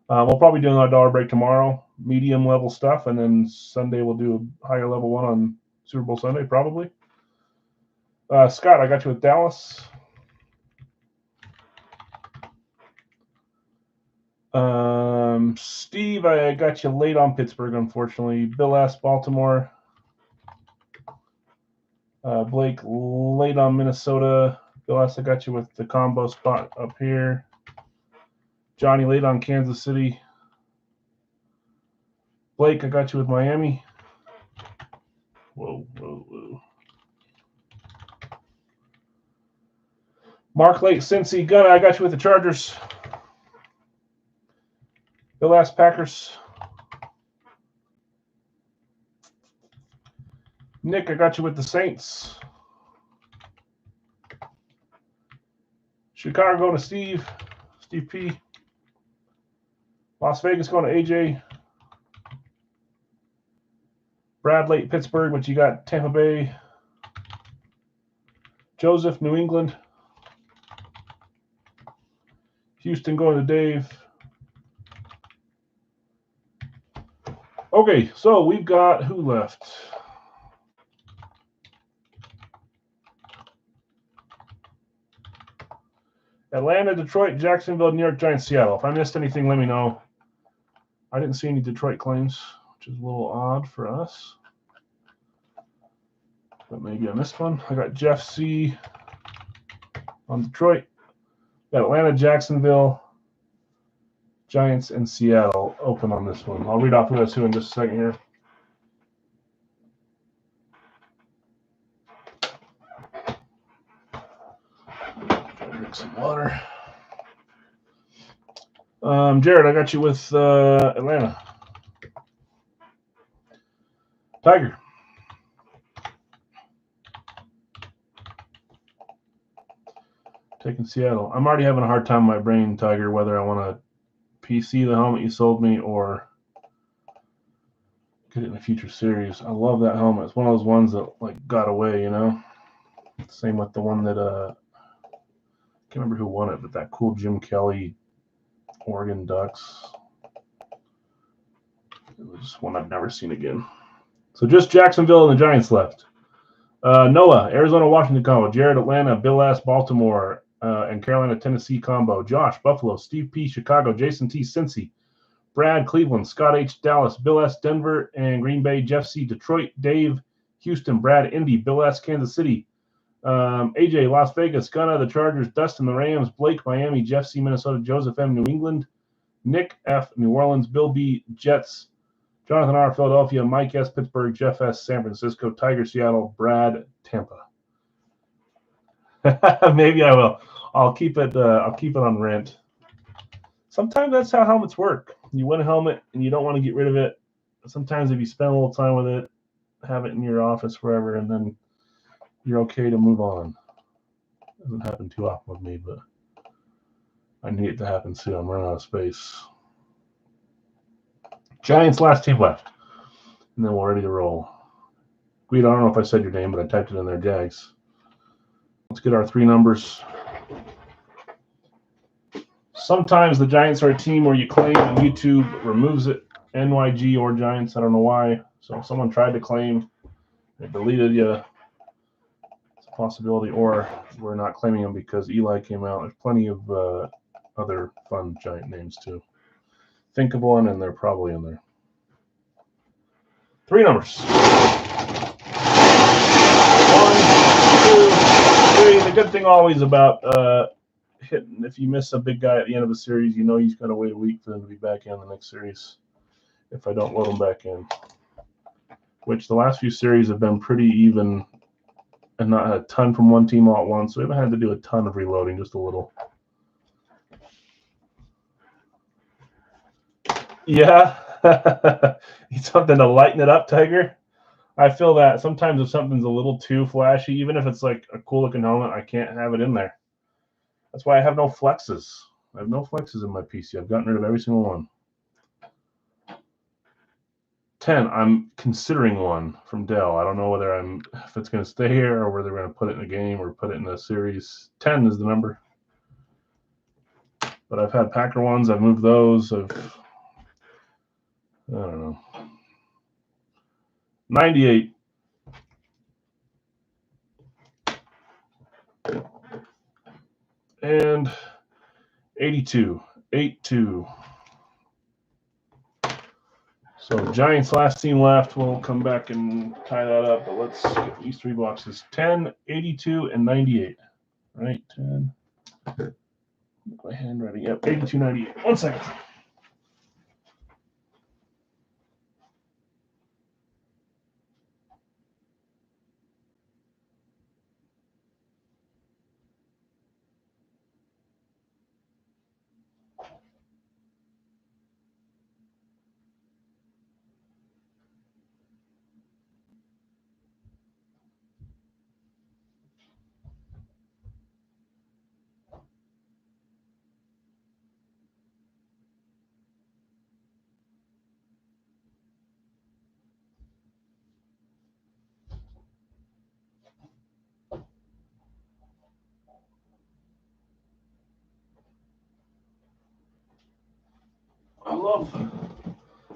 We'll probably do another dollar break tomorrow, medium level stuff, and then Sunday we'll do a higher level one on Super Bowl Sunday, probably. Scott, I got you with Dallas. Steve, I got you late on Pittsburgh, unfortunately. Bill S, Baltimore. Blake, late on Minnesota. Bill S, I got you with the combo spot up here. Johnny, late on Kansas City. Blake, I got you with Miami. Whoa. Mark, late Cincy. Gunna, I got you with the Chargers. Bill S, Packers. Nick, I got you with the Saints. Chicago going to Steve P. Las Vegas going to AJ. Brad late Pittsburgh, but you got Tampa Bay. Joseph, New England. Houston going to Dave. Okay, so we've got who left? Atlanta, Detroit, Jacksonville, New York Giants, Seattle. If I missed anything, let me know. I didn't see any Detroit claims, which is a little odd for us. But maybe I missed one. I got Jeff C. on Detroit. Got Atlanta, Jacksonville, Giants, and Seattle open on this one. I'll read off who has who in just a second here. Drink some water. Jared, I got you with Atlanta. Tiger. Taking Seattle. I'm already having a hard time in my brain, Tiger, whether I want to PC the helmet you sold me or get it in a future series. I love that helmet. It's one of those ones that like got away, you know? Same with the one that I can't remember who won it, but that cool Jim Kelly Oregon Ducks. It was just one I've never seen again. So just Jacksonville and the Giants left. Noah, Arizona, Washington combo. Jared, Atlanta. Bill S, Baltimore, and Carolina, Tennessee combo. Josh, Buffalo. Steve P, Chicago. Jason T, Cincy. Brad, Cleveland. Scott H, Dallas. Bill S, Denver and Green Bay. Jeff C, Detroit. Dave, Houston. Brad, Indy. Bill S, Kansas City. AJ, Las Vegas. Gunna, the Chargers. Dustin, the Rams. Blake, Miami. Jeff C, Minnesota. Joseph M, New England. Nick F, New Orleans. Bill B, Jets. Jonathan R, Philadelphia. Mike S, Pittsburgh. Jeff S, San Francisco. Tiger, Seattle. Brad, Tampa. Maybe I will. I'll keep it on rent. Sometimes that's how helmets work. You win a helmet and you don't want to get rid of it. Sometimes if you spend a little time with it, have it in your office forever, and then you're okay to move on. Doesn't happen too often with me, but I need it to happen soon. I'm running out of space. Giants, last team left. And then we're ready to roll. Guido, I don't know if I said your name, but I typed it in there, Jags. Let's get our three numbers. Sometimes the Giants are a team where you claim and YouTube removes it. NYG or Giants, I don't know why. So if someone tried to claim, they deleted you. It's a possibility. Or we're not claiming them because Eli came out. There's plenty of other fun Giant names too. Think of one, and they're probably in there. Three numbers. 1, 2, 3. The good thing always about hitting, if you miss a big guy at the end of a series, you know he's got to wait a week for them to be back in the next series if I don't load them back in. Which the last few series have been pretty even and not had a ton from one team all at once, so we haven't had to do a ton of reloading, just a little. Yeah. Need something to lighten it up, Tiger? I feel that sometimes if something's a little too flashy, even if it's like a cool looking helmet, I can't have it in there. That's why I have no flexes. I have no flexes in my PC. I've gotten rid of every single one. 10, I'm considering one from Dell. I don't know whether if it's going to stay here or whether we're going to put it in a game or put it in a series. 10 is the number. But I've had Packer ones. I've moved those. I don't know. 98. And 82. 8-2. So Giants last team left. We'll come back and tie that up. But let's get these 3 boxes. 10, 82, and 98. Right? 10. My handwriting. Yep, 82, 98. 1 second.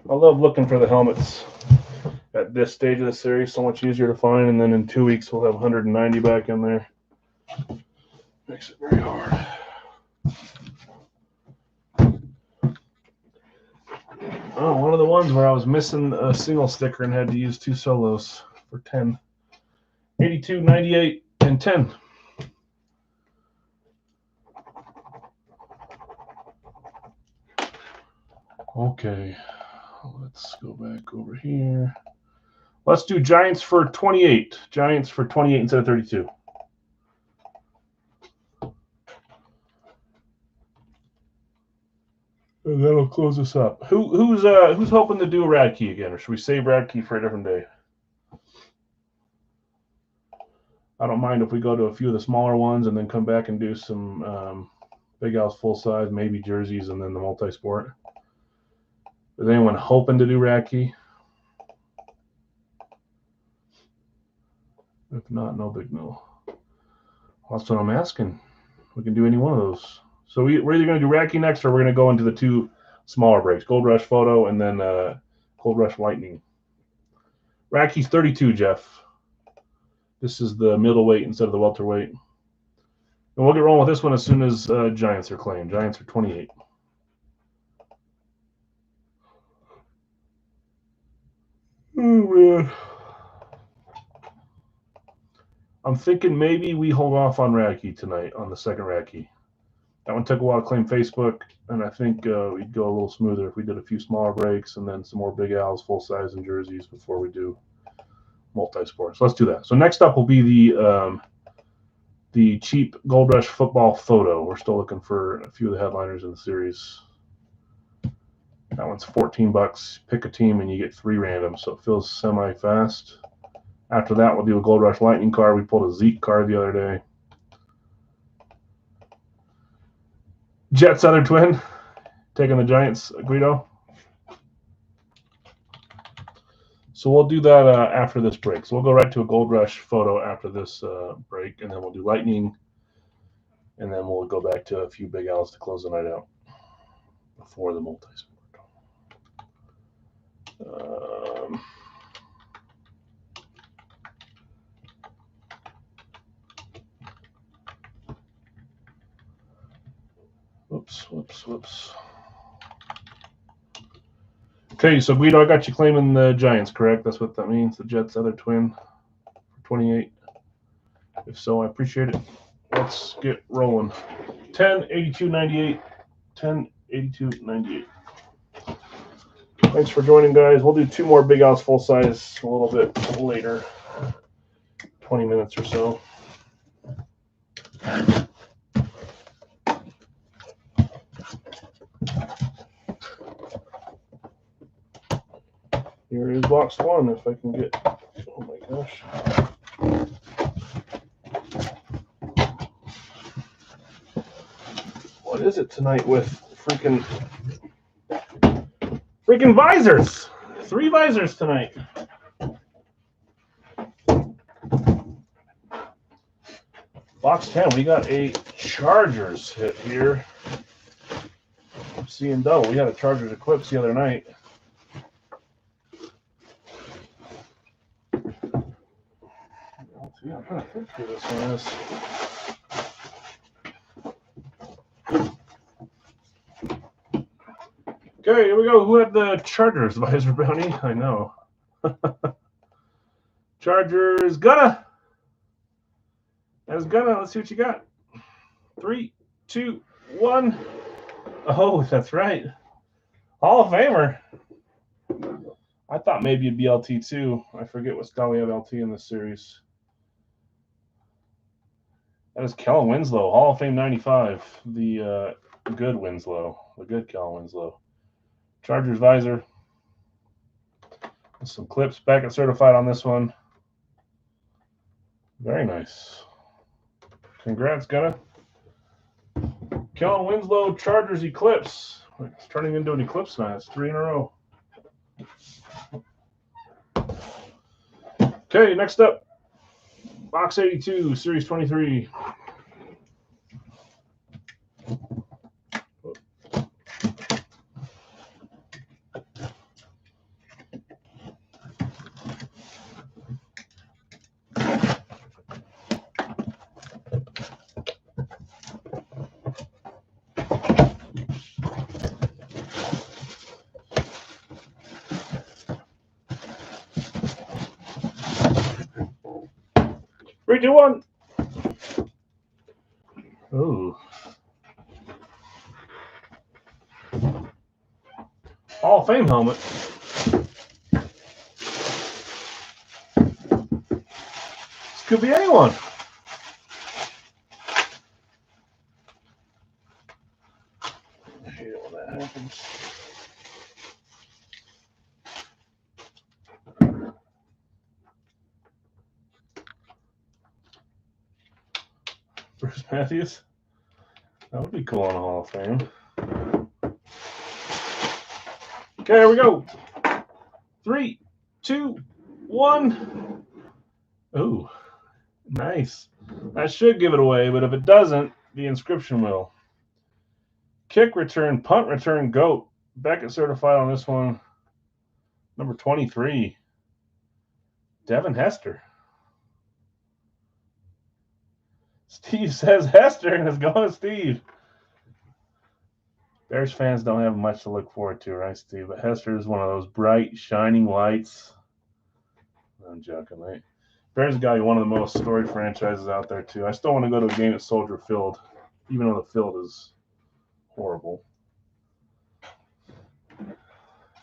I love looking for the helmets at this stage of the series. So much easier to find, and then in 2 weeks we'll have 190 back in there. Makes it very hard. Oh, one of the ones where I was missing a single sticker and had to use 2 solos for 10. 82, 98, and 10. Okay, let's go back over here. Let's do Giants for 28. Giants for 28 instead of 32. And that'll close us up. Who's hoping to do Radkey again, or should we save Radkey for a different day? I don't mind if we go to a few of the smaller ones and then come back and do some Big Al's full size, maybe jerseys, and then the multi-sport. Is anyone hoping to do Radkey? If not, no big no. That's what I'm asking. We can do any one of those. So we're either going to do Radkey next, or we're going to go into the 2 smaller breaks, Gold Rush Photo and then Gold Rush Lightning. Radkey's 32, Jeff. This is the middleweight instead of the welterweight. And we'll get rolling with this one as soon as Giants are claimed. Giants are 28. Oh, man. I'm thinking maybe we hold off on Radkey tonight, on the second Radkey. That one took a while to claim Facebook, and I think we'd go a little smoother if we did a few smaller breaks and then some more Big Al's full size and jerseys before we do multi-sports. Let's do that. So next up will be the cheap Gold Rush football photo. We're still looking for a few of the headliners in the series. That one's $14. Pick a team and you get 3 random, so it feels semi-fast. After that, we'll do a Gold Rush Lightning card. We pulled a Zeke card the other day. Jets other twin, taking the Giants, Guido. So we'll do that after this break. So we'll go right to a Gold Rush photo after this break, and then we'll do Lightning, and then we'll go back to a few Big Al's to close the night out before the multi-sport. Whoops. Okay, so Guido, I got you claiming the Giants, correct? That's what that means, the Jets other twin for 28. If so, I appreciate it. Let's get rolling. 10, 82, 98. 10, 82, 98. Thanks for joining, guys. We'll do 2 more Big Al's full size a little bit later, 20 minutes or so. Here is box 1, if I can get gosh. What is it tonight with freaking visors? 3 visors tonight. Box 10, we got a Chargers hit here. I'm seeing double. We had a Chargers Eclipse the other night. Yeah, I'm trying to think who this one is. Okay, here we go. Who had the Chargers visor bounty? I know. Chargers Gunna. That's Gunna. Let's see what you got. 3, 2, 1. Oh, that's right. Hall of Famer. I thought maybe it'd be LT too. I forget what style we have LT in this series. That is Kellen Winslow, Hall of Fame 95. The good Winslow. The good Kellen Winslow. Chargers visor. Some clips back and certified on this one. Very nice. Congrats, Gunna. Kellen Winslow, Chargers Eclipse. It's turning into an Eclipse now. It's 3 in a row. Okay, next up. Box 82, Series 23. Three, two, one. Ooh. Hall of Fame helmet. This could be anyone. I hate it when that happens. Bruce Matthews. That would be cool on a Hall of Fame. Okay, here we go. 3, 2, 1. Ooh, nice. That should give it away, but if it doesn't, the inscription will. Kick return, punt return, GOAT. Beckett certified on this one. Number 23. Devin Hester. Steve says Hester, and it's going to Steve. Bears fans don't have much to look forward to, right, Steve? But Hester is one of those bright, shining lights. I'm joking, mate. Bears got to be one of the most storied franchises out there, too. I still want to go to a game at Soldier Field, even though the field is horrible.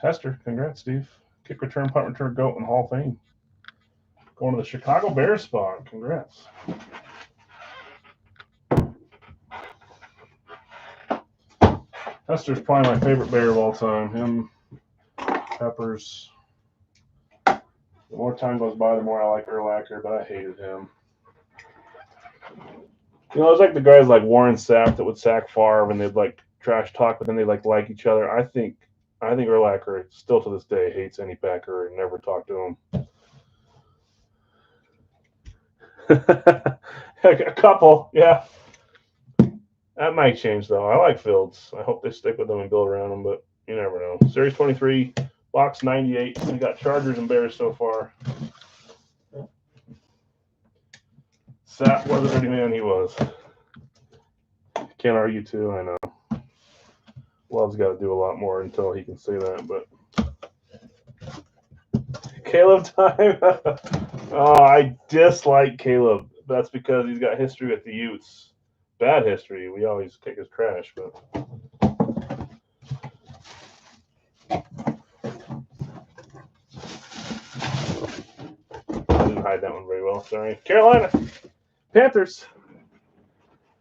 Hester, congrats, Steve. Kick return, punt return, GOAT, and Hall of Fame. Going to the Chicago Bears spot. Congrats. Hester's probably my favorite Bear of all time. Him, Peppers. The more time goes by, the more I like Urlacher, but I hated him. You know, it's like the guys like Warren Sapp that would sack Favre and they'd like trash talk, but then they like each other. I think Urlacher still to this day hates any Packer and never talked to him. A couple, yeah. That might change, though. I like Fields. I hope they stick with them and build around them, but you never know. Series 23, box 98. We got Chargers and Bears so far. Sapp was a dirty man, he was. Can't argue, too, I know. Love's got to do a lot more until he can say that, but. Caleb time? Oh, I dislike Caleb. That's because he's got history with the Utes. Bad history. We always kick his trash, but I didn't hide that one very well. Sorry. Carolina Panthers.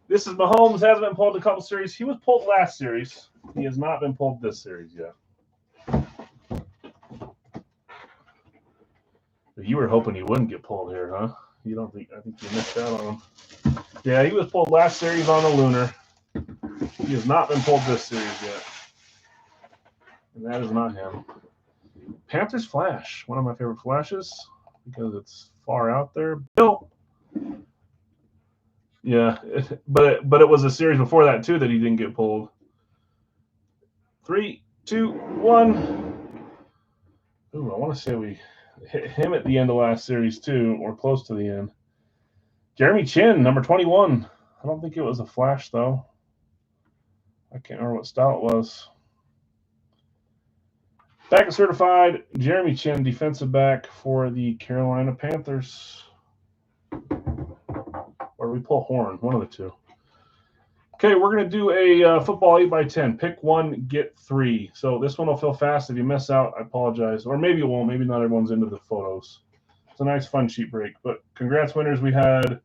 This is Mahomes. Hasn't been pulled in a couple series. He was pulled last series. He has not been pulled this series yet. You were hoping he wouldn't get pulled here, huh? You don't think? I think you missed out on him. Yeah, he was pulled last series on the Lunar. He has not been pulled this series yet. And that is not him. Panthers Flash, one of my favorite flashes because it's far out there. Bill. Yeah, but it was a series before that too that he didn't get pulled. 3, 2, 1. Ooh, I want to say we hit him at the end of last series too, or close to the end. Jeremy Chin, number 21. I don't think it was a flash though. I can't remember what style it was. Back and certified, Jeremy Chin, defensive back for the Carolina Panthers. Or we pull Horn, one of the two. Okay, we're going to do a football 8x10. Pick one, get three. So this one will feel fast. If you miss out, I apologize. Or maybe it won't. Maybe not everyone's into the photos. It's a nice, fun sheet break. But congrats, winners. We had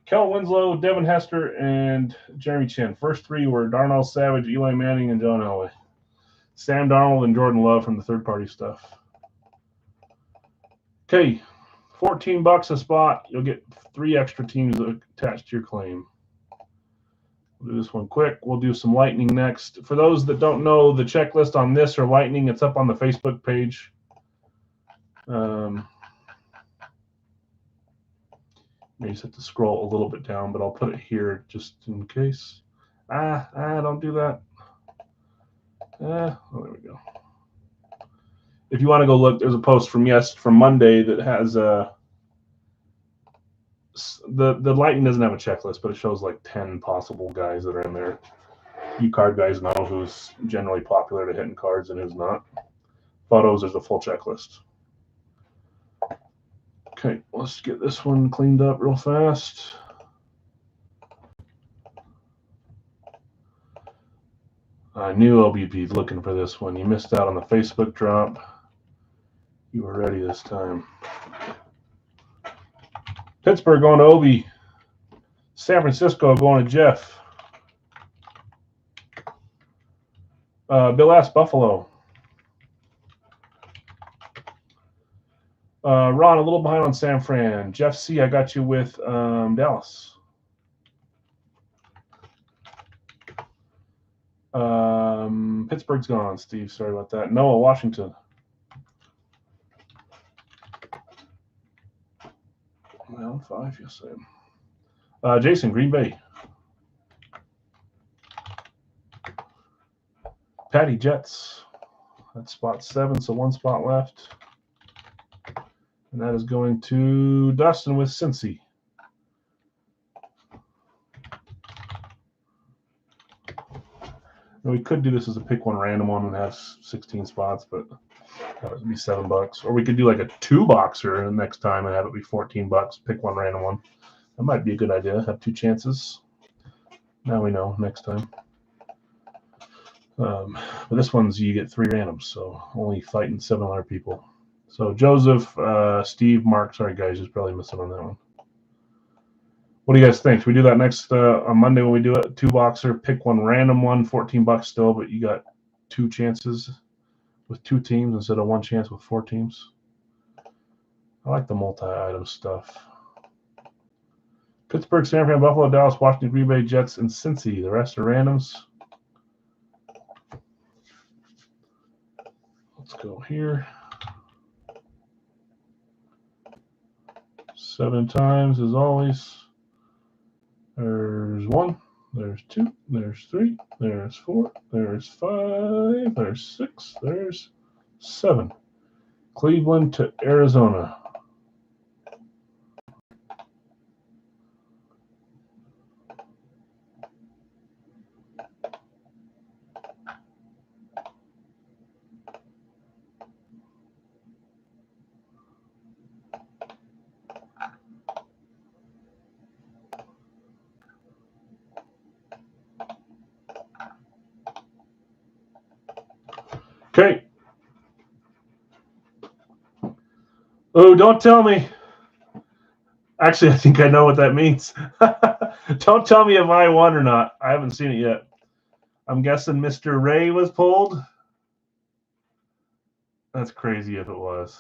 Kel Winslow, Devin Hester, and Jeremy Chin. First three were Darnell Savage, Eli Manning, and John Elway. Sam Darnold and Jordan Love from the third-party stuff. Okay, $14 a spot. You'll get 3 extra teams attached to your claim. We'll do this one quick. We'll do some Lightning next. For those that don't know the checklist on this or Lightning, it's up on the Facebook page. You just have to scroll a little bit down, but I'll put it here just in case. Don't do that. Oh, there we go. If you want to go look, there's a post from Monday that has the Lightning doesn't have a checklist, but it shows like 10 possible guys that are in there. You card guys know who's generally popular to hitting cards and who's not. Photos, there's a full checklist. Okay, let's get this one cleaned up real fast. I knew LBP's looking for this one. You missed out on the Facebook drop. You were ready this time. Pittsburgh going to Obi. San Francisco going to Jeff. Bill S. Buffalo. Ron, a little behind on San Fran. Jeff C., I got you with Dallas. Pittsburgh's gone, Steve. Sorry about that. Noah, Washington. Round 5, yes, I am. Jason, Green Bay. Patty, Jets. That's spot 7, so 1 spot left. And that is going to Dustin with Cincy. And we could do this as a pick one random one and have 16 spots, but that would be $7. Or we could do like a 2-boxer next time and have it be $14. Pick one random one. That might be a good idea. Have 2 chances. Now we know next time. But this one's you get 3 randoms, so only fighting 700 people. So Joseph, Steve, Mark, sorry guys, is probably missing on that one. What do you guys think? Should we do that next on Monday when we do it? 2-boxer, pick one random one, $14 still, but you got 2 chances with 2 teams instead of 1 chance with 4 teams. I like the multi-item stuff. Pittsburgh, San Fran, Buffalo, Dallas, Washington, Green Bay, Jets, and Cincy. The rest are randoms. Let's go here. 7 times as always. There's 1, there's 2, there's 3, there's 4, there's 5, there's 6, there's 7. Cleveland to Arizona. Okay. Oh, don't tell me. Actually, I think I know what that means. Don't tell me if I won or not. I haven't seen it yet. I'm guessing Mr. Ray was pulled. That's crazy if it was.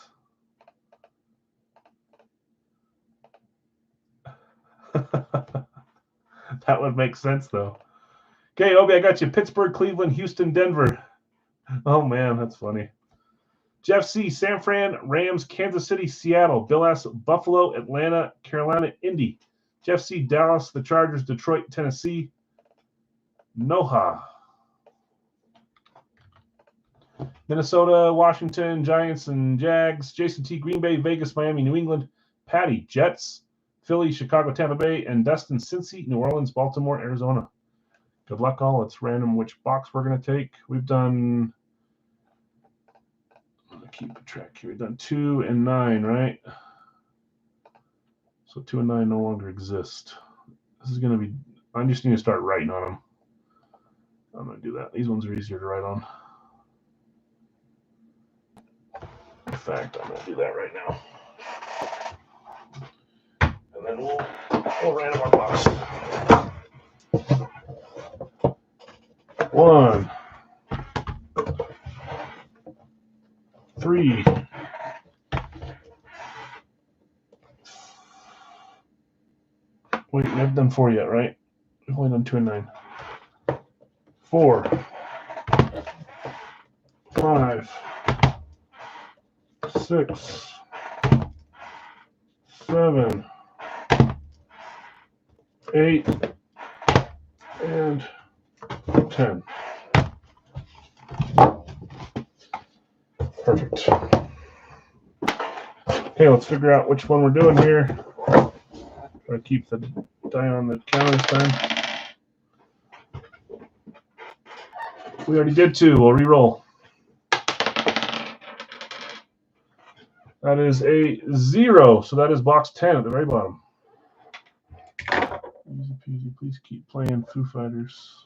That would make sense, though. Okay, Obi, I got you. Pittsburgh, Cleveland, Houston, Denver. Oh, man, that's funny. Jeff C., San Fran, Rams, Kansas City, Seattle. Bill S., Buffalo, Atlanta, Carolina, Indy. Jeff C., Dallas, the Chargers, Detroit, Tennessee. Noha. Minnesota, Washington, Giants, and Jags. Jason T., Green Bay, Vegas, Miami, New England. Patty, Jets, Philly, Chicago, Tampa Bay, and Dustin, Cincy, New Orleans, Baltimore, Arizona. Good luck, all. Let's random which box we're going to take. We've done, I'm going to keep track here. We've done 2 and 9, right? So 2 and 9 no longer exist. This is going to be, I just need to start writing on them. I'm going to do that. These ones are easier to write on. In fact, I'm going to do that right now. And then we'll random our box. 1, 3, wait, we haven't done 4 yet, right? We've only done 2 and 9. 4, 5, 6, 7, 8, and 10. Perfect. Okay, let's figure out which one we're doing here. Try to keep the die on the counter this time. We already did 2. We'll re-roll. That is a 0, so that is box 10 at the very bottom. Easy peasy, please keep playing Foo Fighters.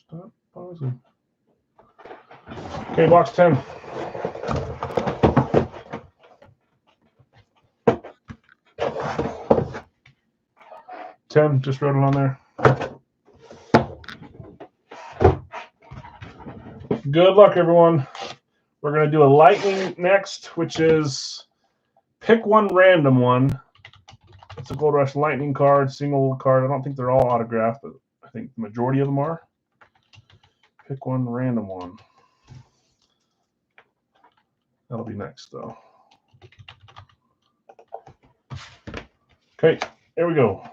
Stop pausing. Okay, box 10. Just wrote it on there. Good luck, everyone. We're going to do a lightning next, which is pick one random one. It's a Gold Rush Lightning card, single card. I don't think they're all autographed, but I think the majority of them are. Pick one random one. That'll be next, though. Okay, here we go.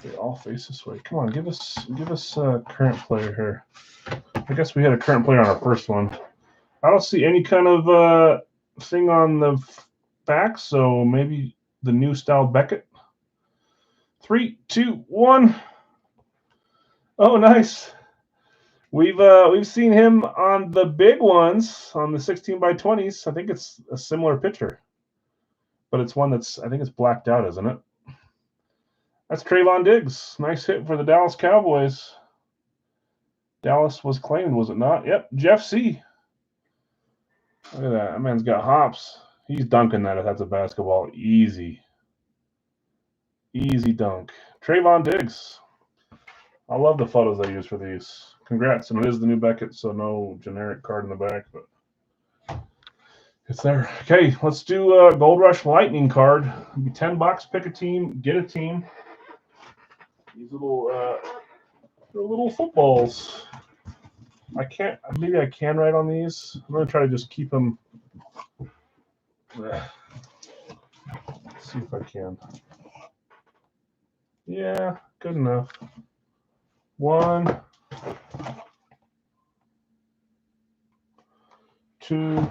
They all face this way. Come on, give us a current player here. I guess we had a current player on our first one. I don't see any kind of thing on the back, so maybe the new style Beckett. 3, 2, 1. Oh, nice. We've seen him on the big ones, on the 16x20s. I think it's a similar picture, but it's one that's, I think it's blacked out, isn't it? That's Trayvon Diggs. Nice hit for the Dallas Cowboys. Dallas was claimed, was it not? Yep, Jeff C. Look at that. That man's got hops. He's dunking that if that's a basketball. Easy. Easy dunk. Trayvon Diggs. I love the photos they use for these. Congrats. And it is the new Beckett, so no generic card in the back, but it's there. Okay, let's do a Gold Rush Lightning card. It'll be $10. Pick a team, get a team. These little footballs. Maybe I can write on these. I'm going to try to just keep them. Let's see if I can. Yeah, good enough. 1, 2, man,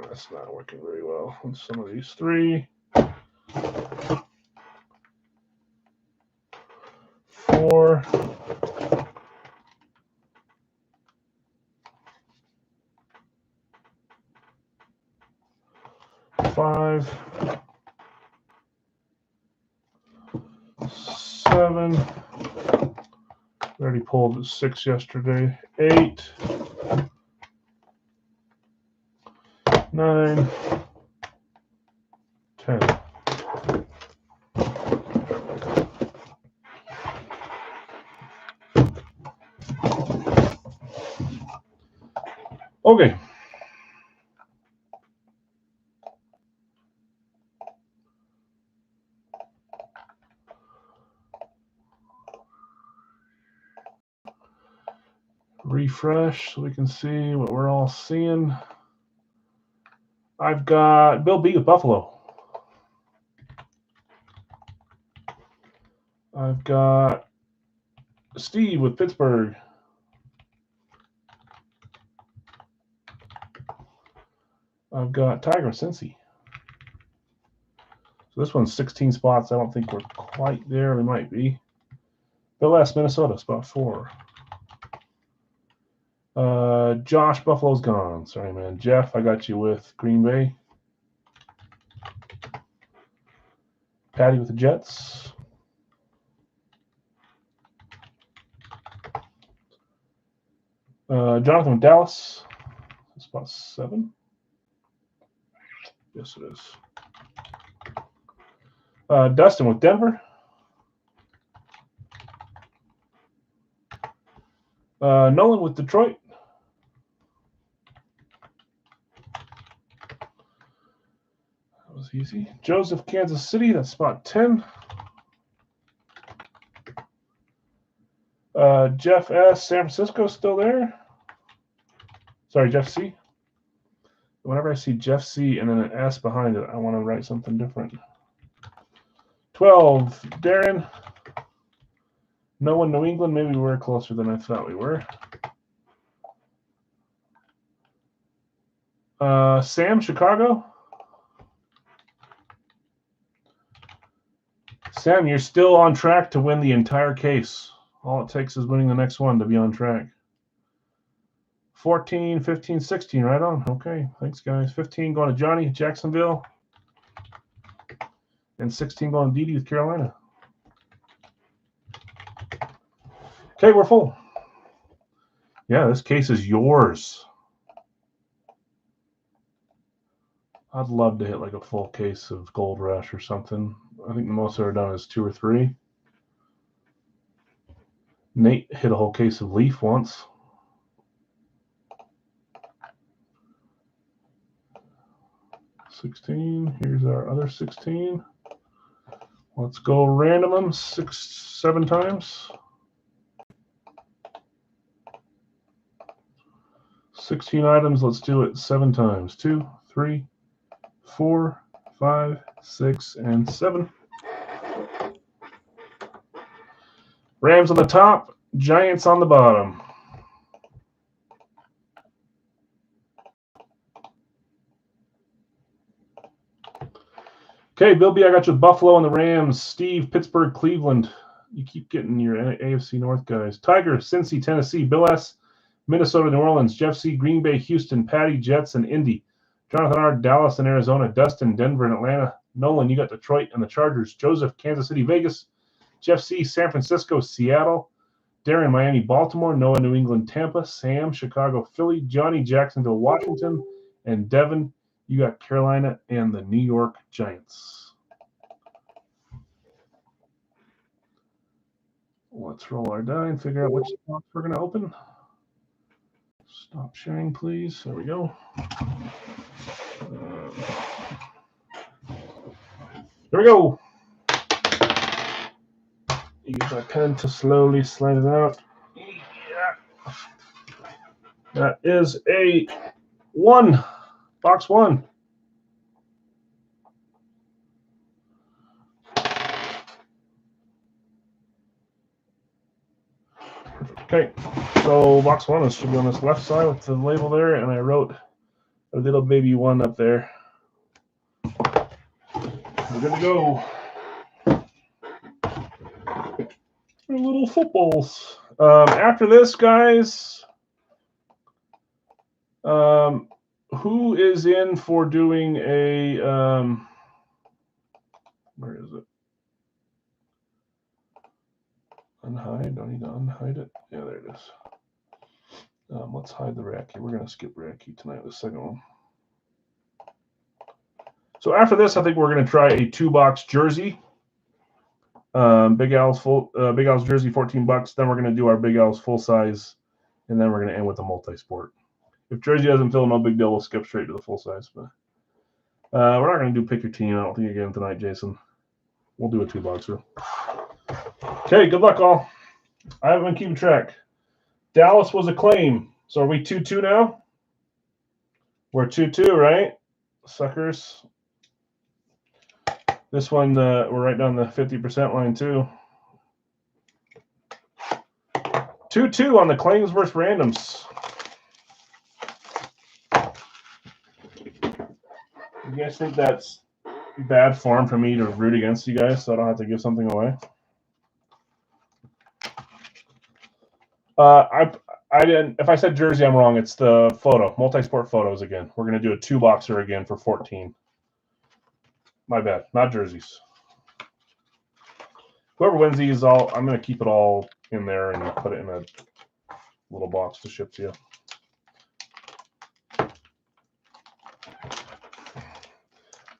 that's not working very well. And some of these 3, 4, 5, 7. We already pulled 6 yesterday. 8, 9, 10. Okay. refresh so we can see what we're all seeing. I've got Bill B with Buffalo. I've got Steve with Pittsburgh. I've got Tiger with Cincy. So this one's 16 spots. I don't think we're quite there. We might be. Bill S, Minnesota, spot 4. Josh, Buffalo's gone. Sorry, man. Jeff, I got you with Green Bay. Patty with the Jets. Jonathan with Dallas. Spot 7. Yes, it is. Dustin with Denver. Nolan with Detroit. That was easy. Joseph, Kansas City. That's spot 10. Jeff S, San Francisco, still there. Sorry, Jeff C. Whenever I see Jeff C and then an S behind it, I want to write something different. 12, Darren. No one, New England. Maybe we were closer than I thought we were. Sam, Chicago. Sam, you're still on track to win the entire case. All it takes is winning the next one to be on track. 14, 15, 16, right on. Okay, thanks, guys. 15 going to Johnny, Jacksonville. And 16 going to Dee Dee with Carolina. Okay, we're full. Yeah, this case is yours. I'd love to hit like a full case of Gold Rush or something. I think the most I've ever done is 2 or 3. Nate hit a whole case of Leaf once. $16. Here's our other 16. Let's go random them 6, 7 times. 16 items. Let's do it 7 times. 2, 3, 4, 5, 6, and 7. Rams on the top, Giants on the bottom. Okay, Bill B, I got you with Buffalo and the Rams. Steve, Pittsburgh, Cleveland. You keep getting your AFC North guys. Tiger, Cincy, Tennessee. Bill S, Minnesota, New Orleans. Jeff C, Green Bay, Houston. Patty, Jets, and Indy. Jonathan R, Dallas and Arizona. Dustin, Denver and Atlanta. Nolan, you got Detroit and the Chargers. Joseph, Kansas City, Vegas. Jeff C, San Francisco, Seattle. Darren, Miami, Baltimore. Noah, New England, Tampa. Sam, Chicago, Philly. Johnny, Jacksonville, Washington. And Devin, you got Carolina and the New York Giants. Let's roll our die and figure out which spots we're going to open. Stop sharing, please. There we go. There we go. Use my pen to slowly slide it out. Yeah. That is a 1. Box 1. Okay, so box 1 should be on this left side with the label there, and I wrote a little baby 1 up there. We're good to go. Little footballs. After this, guys, who is in for doing a where is it? Unhide. Don't need to unhide it. Yeah, there it is. Let's hide the radkey. We're going to skip radkey tonight, the second one. So after this, I think we're going to try a 2-box jersey. Big Al's jersey, $14. Then we're going to do our Big Al's full size, and then we're going to end with the multi-sport. If jersey doesn't fill, no big deal. We'll skip straight to the full size. But we're not going to do pick your team. I don't think again tonight, Jason. We'll do a 2-boxer. Okay, good luck, all. I haven't been keeping track. Dallas was a claim. So are we 2-2 now? We're 2-2, right? Suckers. This one, we're right down the 50% line, too. 2-2 on the claims versus randoms. You guys think that's bad form for me to root against you guys so I don't have to give something away? I didn't. If I said jersey, I'm wrong. It's the photo, multi-sport photos again. We're gonna do a 2-boxer again for 14. My bad, not jerseys. Whoever wins these, I'm gonna keep it all in there and put it in a little box to ship to you.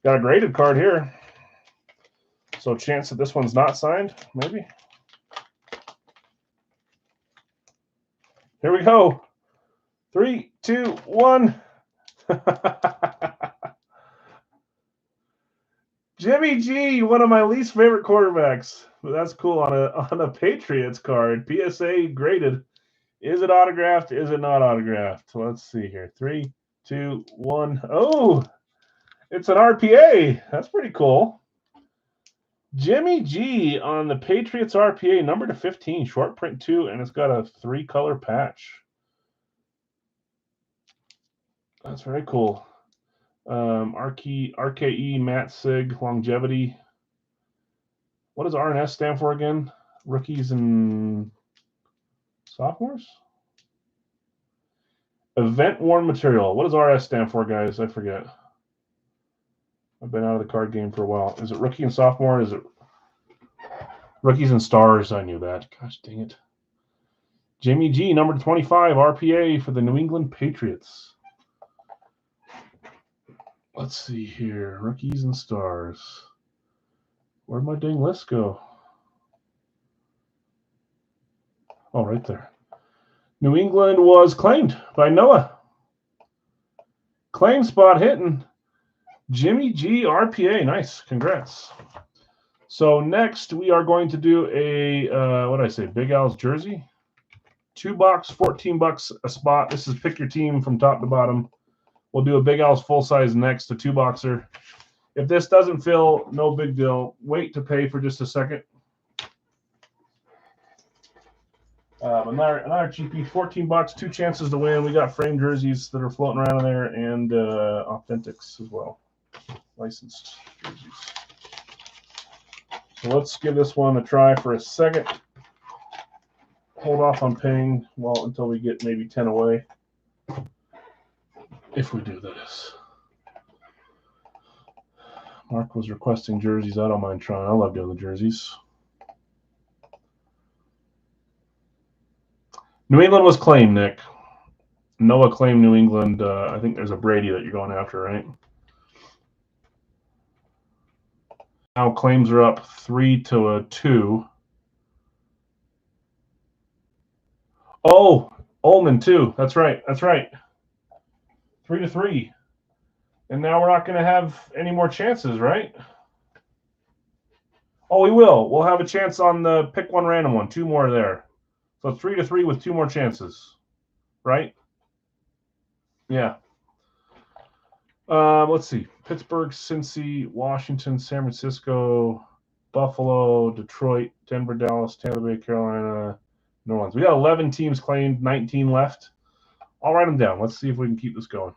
Got a graded card here, so chance that this one's not signed, maybe. Here we go. 3, 2, 1. Jimmy G, one of my least favorite quarterbacks. But that's cool on a Patriots card. PSA graded. Is it autographed? Is it not autographed? Let's see here. 3, 2, 1. Oh, it's an RPA. That's pretty cool. Jimmy G on the Patriots RPA, number to 15, short print 2, and it's got a 3-color patch. That's very cool. RKE, Matt Sig, longevity. What does RNS stand for again? Rookies and sophomores? Event worn material. What does RS stand for, guys? I forget. I've been out of the card game for a while. Is it rookie and sophomore? Is it rookies and stars? I knew that. Gosh dang it. Jimmy G, number 25, RPA for the New England Patriots. Let's see here. Rookies and stars. Where'd my dang list go? Oh, right there. New England was claimed by Noah. Claim spot hitting. Jimmy G, RPA. Nice. Congrats. So next we are going to do a, what did I say, Big Al's jersey. 2-box, $14 a spot. This is pick your team from top to bottom. We'll do a Big Al's full size next, a 2-boxer. If this doesn't fill, no big deal. Wait to pay for just a second. Another GP, $14, 2 chances to win. We got framed jerseys that are floating around in there and authentics as well, licensed jerseys. So let's give this one a try for a second. Hold off on paying until we get maybe 10 away. If we do this. Mark was requesting jerseys. I don't mind trying. I love doing the jerseys. New England was claimed, Nick. Noah claimed New England. I think there's a Brady that you're going after, right? Now claims are up 3-2. Oh, Ullman too. That's right. That's right. 3-3. And now we're not going to have any more chances, right? Oh, we will. We'll have a chance on the pick one random one. 2 more there. So 3-3 with 2 more chances, right? Yeah. Let's see. Pittsburgh, Cincy, Washington, San Francisco, Buffalo, Detroit, Denver, Dallas, Tampa Bay, Carolina, New Orleans. We got 11 teams claimed, 19 left. I'll write them down. Let's see if we can keep this going.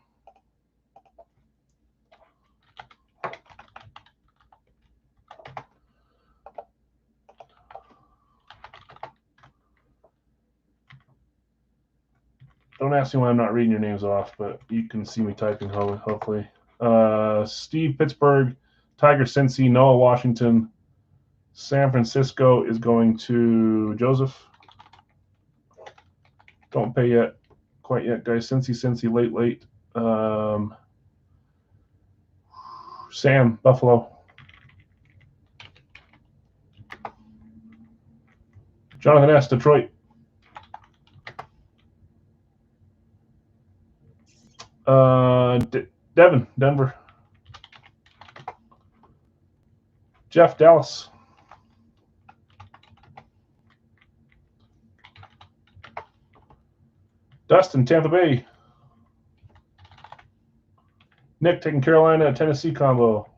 Don't ask me why I'm not reading your names off, but you can see me typing, hopefully. Steve, Pittsburgh, Tiger, Cincy, Noah, Washington. San Francisco is going to Joseph. Don't pay yet, quite yet, guys. Cincy, late. Sam, Buffalo. Jonathan S., Detroit. Devin, Denver. Jeff, Dallas. Dustin, Tampa Bay. Nick taking Carolina, Tennessee combo.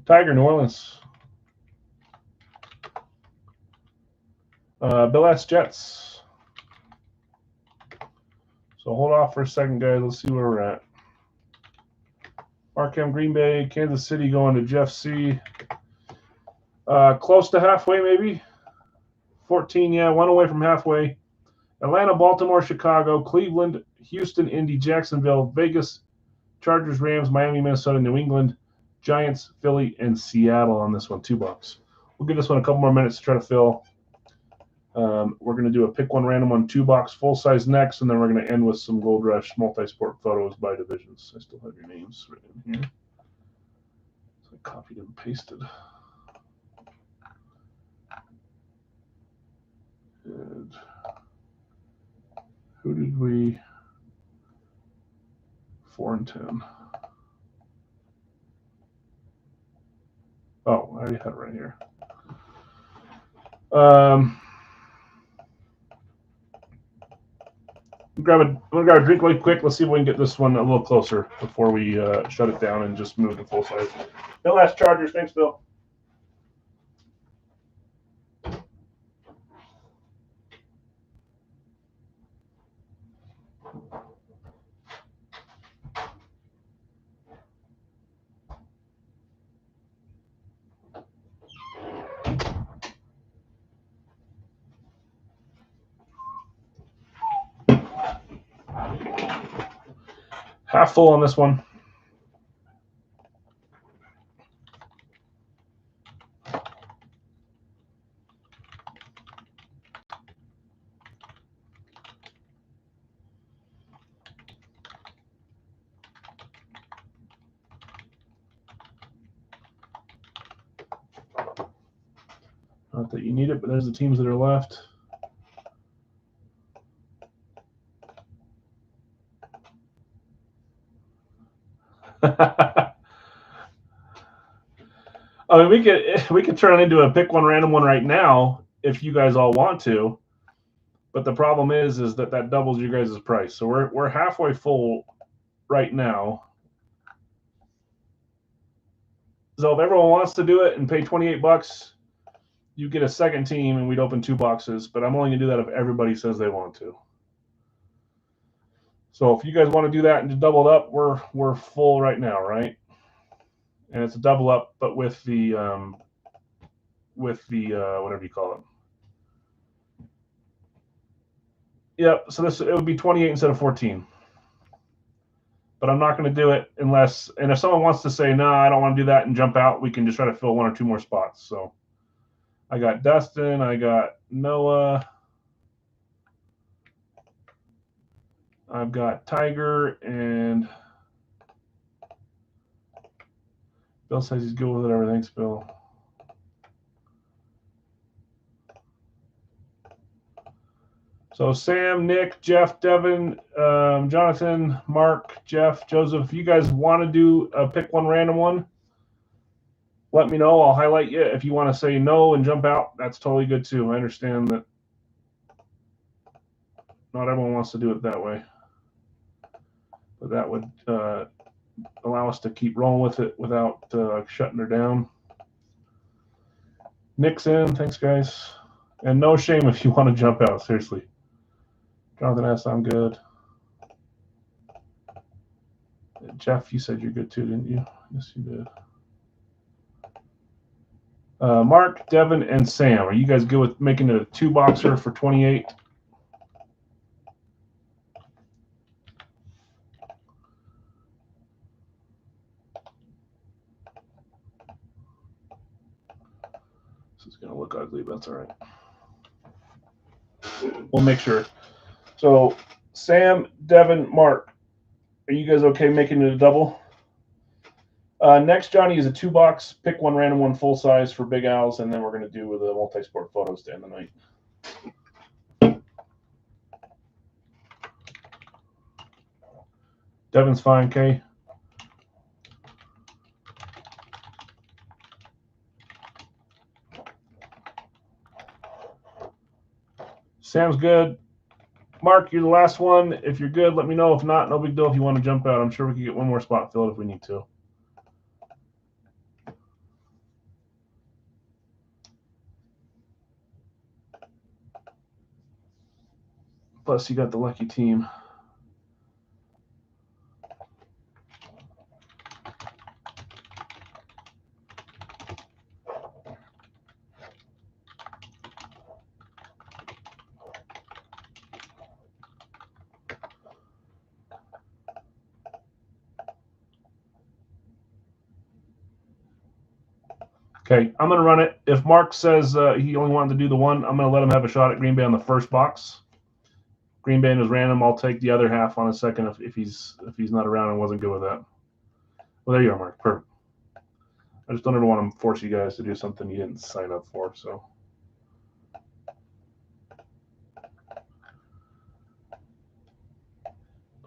Tiger, New Orleans. Bill S. Jets. So hold off for a second, guys. Let's see where we're at. Mark M. Green Bay, Kansas City going to Jeff C. Close to halfway, maybe. 14, yeah, one away from halfway. Atlanta, Baltimore, Chicago, Cleveland, Houston, Indy, Jacksonville, Vegas, Chargers, Rams, Miami, Minnesota, New England, Giants, Philly, and Seattle on this one, $2. We'll give this one a couple more minutes to try to fill. We're going to do a pick one random on $2 full size next, and then we're going to end with some Gold Rush multi-sport photos by divisions. I still have your names written here. So I copied and pasted. And who did we? 4 and 10. Oh, I already had it right here. I'm gonna grab a drink really quick. Let's see if we can get this one a little closer before we shut it down and just move to full size. No last Chargers. Thanks, Bill. Half full on this one. Not that you need it, but there's the teams that are left. I mean, we could turn it into a pick one random one right now if you guys all want to, but the problem is that doubles your guys' price. So we're halfway full right now. So if everyone wants to do it and pay $28, you get a second team and we'd open 2 boxes. But I'm only gonna do that if everybody says they want to. So if you guys want to do that and just double it up, we're full right now, right? And it's a double up, but with the whatever you call it. Yep. So it would be 28 instead of 14. But I'm not going to do it unless, and if someone wants to say, no, I don't want to do that and jump out, we can just try to fill 1 or 2 more spots. So I got Dustin, I got Noah, I've got Tiger, and Bill says he's good with it. Everything's Bill. So Sam, Nick, Jeff, Devin, Jonathan, Mark, Jeff, Joseph, if you guys want to do a pick one random one, let me know. I'll highlight you. If you want to say no and jump out, that's totally good too. I understand that not everyone wants to do it that way. But that would allow us to keep rolling with it without shutting her down. Nick's in. Thanks, guys. And no shame if you want to jump out, seriously. Jonathan S., I'm good. Jeff, you said you're good too, didn't you? Yes, you did. Mark, Devin, and Sam, are you guys good with making it a 2-boxer for 28? This is going to look ugly, but that's all right. We'll make sure. So, Sam, Devin, Mark, are you guys okay making it a double? Next, Johnny, is a 2-box. Pick one random, one full size for Big Al's, and then we're going to do the multi-sport photos to end the night. Devin's fine, Kay. Sam's good. Mark, you're the last one. If you're good, let me know. If not, no big deal if you want to jump out. I'm sure we could get one more spot filled if we need to. Plus, you got the lucky team. Okay, I'm going to run it. If Mark says he only wanted to do the one, I'm going to let him have a shot at Green Bay on the first box. Green Bay is random. I'll take the other half on a second if he's not around and wasn't good with that. Well, there you are, Mark. Perfect. I just don't ever want to force you guys to do something you didn't sign up for. So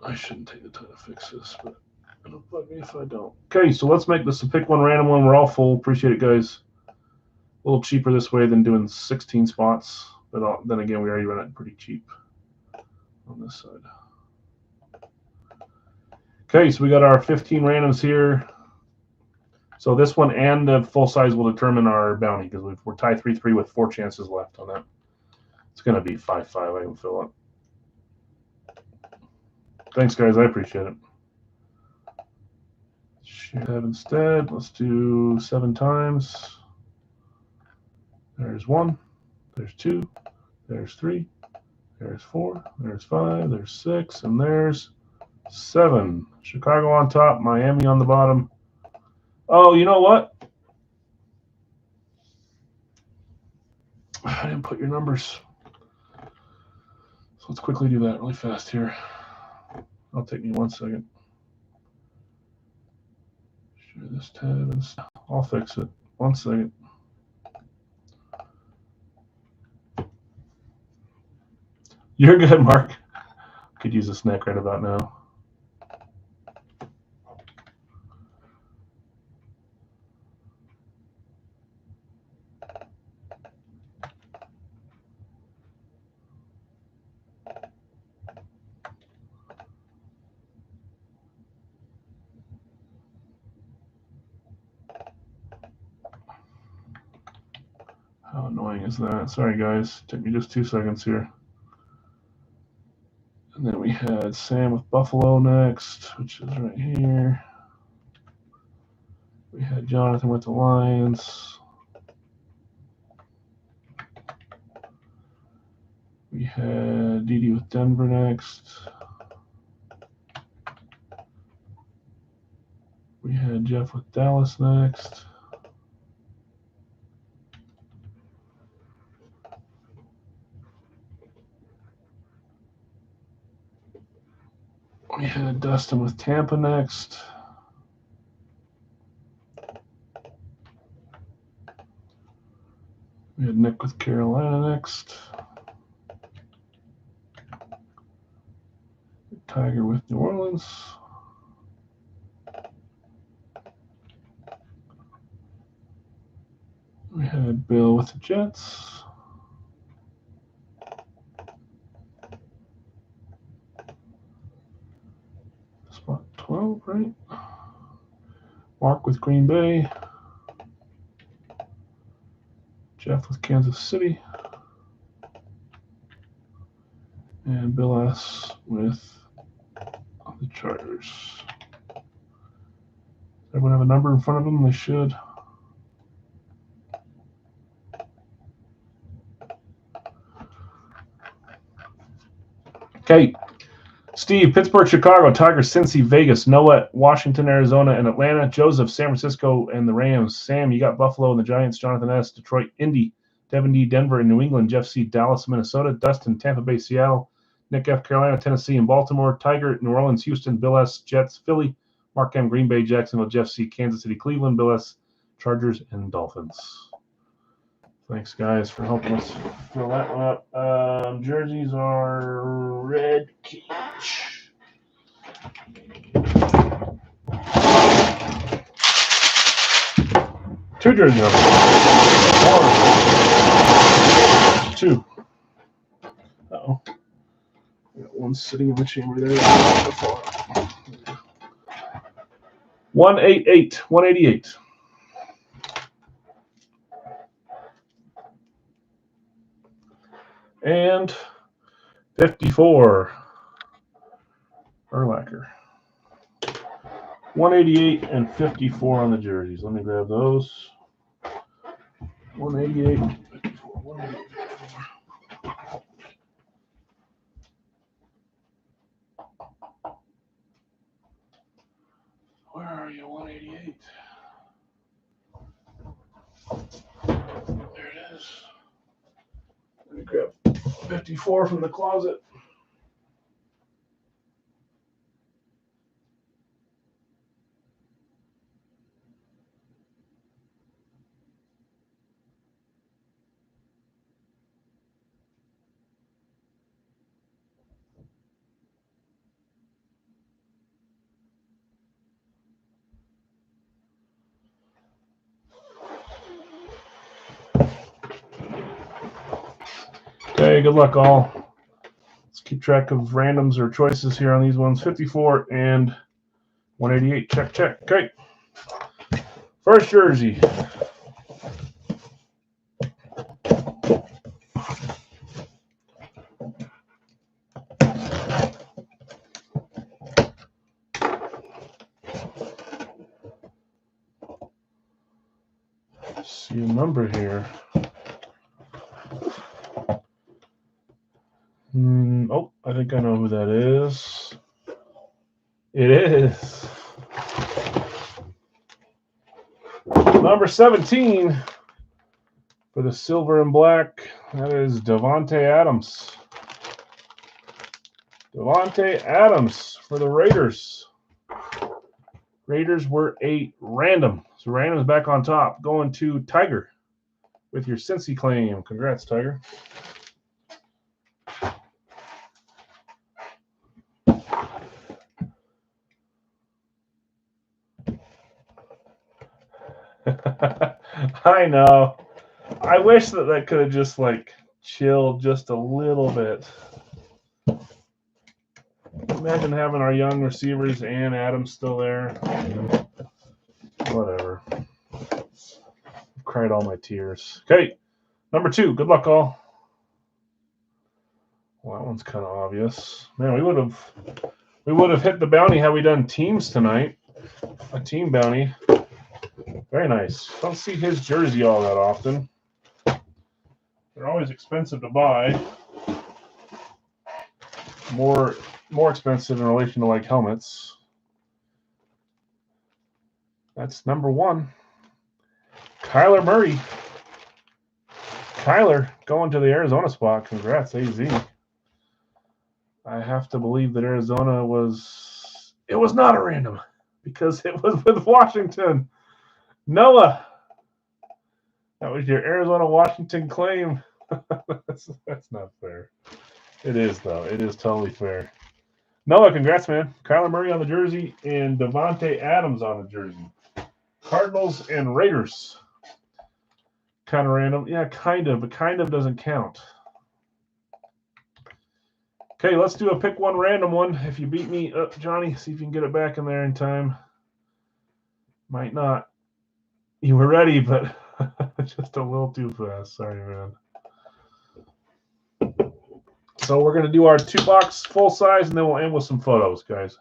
I shouldn't take the time to fix this, but it'll bug me if I don't. Okay, so let's make this a pick one random one. We're all full. Appreciate it, guys. A little cheaper this way than doing 16 spots, but then again, we already run it pretty cheap on this side. Okay, so we got our 15 randoms here. So this one and the full size will determine our bounty because we're tied 3-3 with 4 chances left on that. It's going to be 5-5. I can fill up. Thanks, guys. I appreciate it. Should have instead. Let's do 7 times. There's 1. There's 2. There's 3. There's 4. There's 5. There's 6. And there's 7. Chicago on top. Miami on the bottom. Oh, you know what? I didn't put your numbers. So let's quickly do that really fast here. It'll take me 1 second. Share this tab and I'll fix it. 1 second. You're good, Mark. Could use a snack right about now. How annoying is that? Sorry, guys. Took me just 2 seconds here. And then we had Sam with Buffalo next, which is right here. We had Jonathan with the Lions. We had Didi with Denver next. We had Jeff with Dallas next. We had Dustin with Tampa next. We had Nick with Carolina next. Tiger with New Orleans. We had Bill with the Jets. Spot 12, right? Mark with Green Bay. Jeff with Kansas City. And Bill S. with the Chargers. Everyone have a number in front of them? They should. Okay. Steve, Pittsburgh, Chicago, Tigers, Cincy, Vegas, Noah, Washington, Arizona, and Atlanta. Joseph, San Francisco, and the Rams. Sam, you got Buffalo and the Giants. Jonathan S., Detroit, Indy, Devin D., Denver, and New England. Jeff C., Dallas, Minnesota. Dustin, Tampa Bay, Seattle. Nick F., Carolina, Tennessee, and Baltimore. Tiger, New Orleans, Houston. Bill S., Jets, Philly. Mark M., Green Bay, Jacksonville. Jeff C., Kansas City, Cleveland. Bill S., Chargers, and Dolphins. Thanks, guys, for helping us fill that one up. Jerseys are radkey. Two jersey numbers. 1, 2. Uh-oh. Got one sitting in the chamber there. 188. 188. And 54. Urlacher. 188 and 54 on the jerseys. Let me grab those. 188, 54. 188, 54. Where are you? 188. There it is. Let me grab 54 from the closet. Okay, good luck all. Let's keep track of randoms or choices here on these ones. 54 and 188. Check, check. Okay. First jersey. See a number here. Oh, I think I know who that is. It is number 17 for the silver and black. That is Davante Adams. Davante Adams for the Raiders. Raiders were a random. So random's back on top. Going to Tiger with your Cincy claim. Congrats, Tiger. I know. I wish that could have just like chilled just a little bit. Imagine having our young receivers and Adams still there. Whatever. Cried all my tears. Okay, number 2. Good luck, all. Well, that one's kind of obvious. Man, we would have hit the bounty had we done teams tonight. A team bounty. Very nice. Don't see his jersey all that often. They're always expensive to buy. More expensive in relation to like helmets. That's number 1. Kyler Murray. Kyler going to the Arizona spot. Congrats, AZ. I have to believe that Arizona was... It was not a random because it was with Washington. Noah. That was your Arizona-Washington claim. That's not fair. It is, though. It is totally fair. Noah, congrats, man. Kyler Murray on the jersey and Davante Adams on the jersey. Cardinals and Raiders. Kind of random. Yeah, kind of, but kind of doesn't count. Okay, let's do a pick one random one. If you beat me up, Johnny, see if you can get it back in there in time. Might not. You were ready, but just a little too fast. Sorry, man. So we're going to do our 2-box full size, and then we'll end with some photos, guys.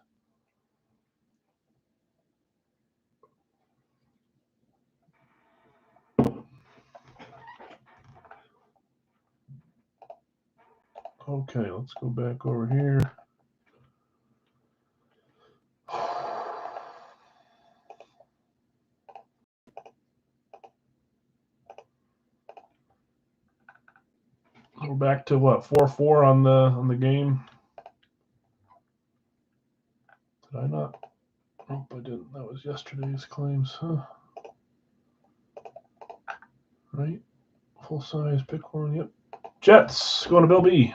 Okay, let's go back over here. We're back to what, 4-4 on the game. Did I not? Nope, I didn't. That was yesterday's claims, huh? Right? Full size pick one. Yep. Jets going to Bill B.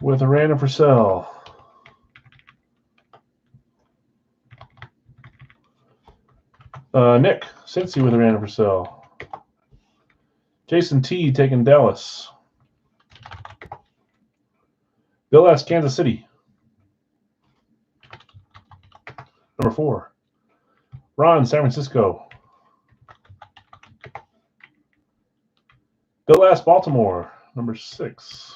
With a random for sale. Nick, Cincy with a random for sale. Jason T. taking Dallas. Bill S. Kansas City. Number 4. Ron, San Francisco. Bill S. Baltimore. Number 6.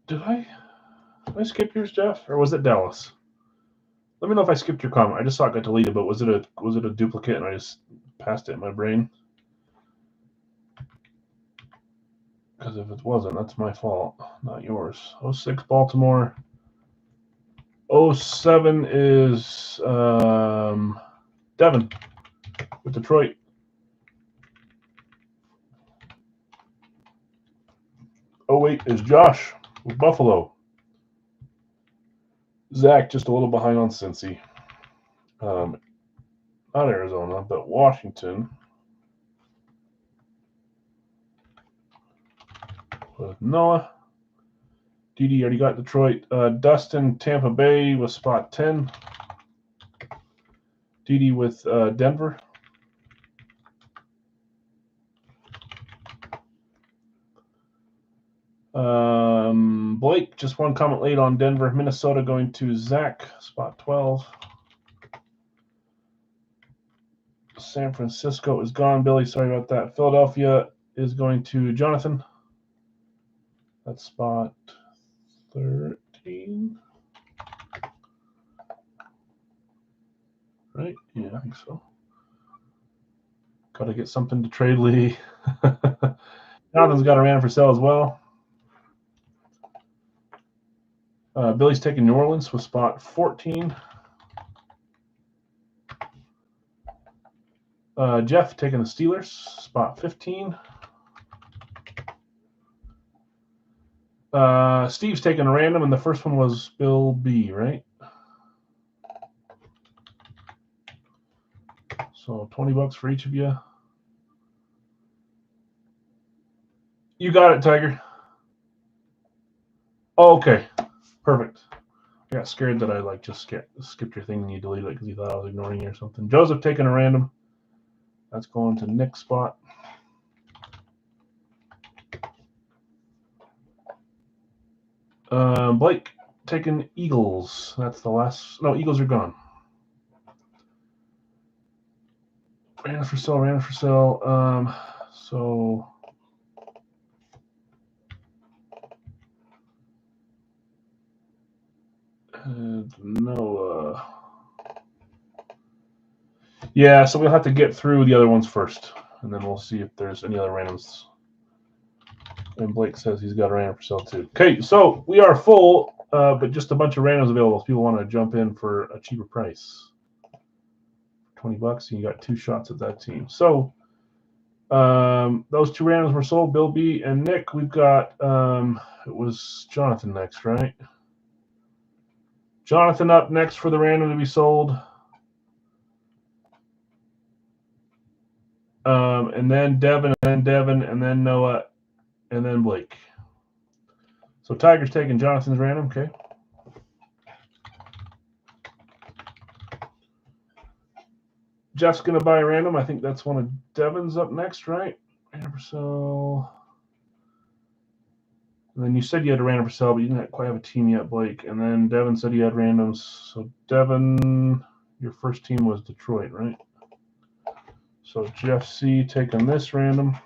Did I skip yours, Jeff? Or was it Dallas? Let me know if I skipped your comment. I just saw it got deleted, but was it a duplicate and I just passed it in my brain? Because if it wasn't, that's my fault, not yours. 06 Baltimore. 07 is Devin with Detroit. 08 is Josh with Buffalo. Zach just a little behind on Cincy. Not Arizona, but Washington. With Noah. DD already got Detroit. Dustin, Tampa Bay with spot 10. DD with Denver. Blake, just one comment late on Denver. Minnesota going to Zach, spot 12. San Francisco is gone, Billy. Sorry about that. Philadelphia is going to Jonathan. That's spot 13. Right? Yeah, I think so. Got to get something to trade Lee. Jonathan's got a random for sale as well. Billy's taking New Orleans with spot 14. Jeff taking the Steelers, spot 15. Steve's taking a random, and the first one was Bill B, right? So $20 for each of you. You got it, Tiger. Oh, okay, perfect. I got scared that I just skipped your thing and you deleted it because you thought I was ignoring you or something. Joseph taking a random. That's going to Nick's spot. Blake taking Eagles. That's the last. No, Eagles are gone. Random for sale. So Noah. Yeah, so we'll have to get through the other ones first, and then we'll see if there's any other randoms. And Blake says he's got a random for sale too. Okay, so we are full, but just a bunch of randoms available if people want to jump in for a cheaper price. $20, and you got 2 shots at that team. So those 2 randoms were sold. Bill B and Nick. We've got it was Jonathan next, right? Jonathan up next for the random to be sold. And then Devin, and then Noah, and then Blake. So Tiger's taking Jonathan's random, okay. Jeff's going to buy a random. I think that's one of Devin's up next, right? Random for sale. And then you said you had a random for sale, but you didn't quite have a team yet, Blake. And then Devin said he had randoms. So Devin, your first team was Detroit, right? So Jeff C taking this random.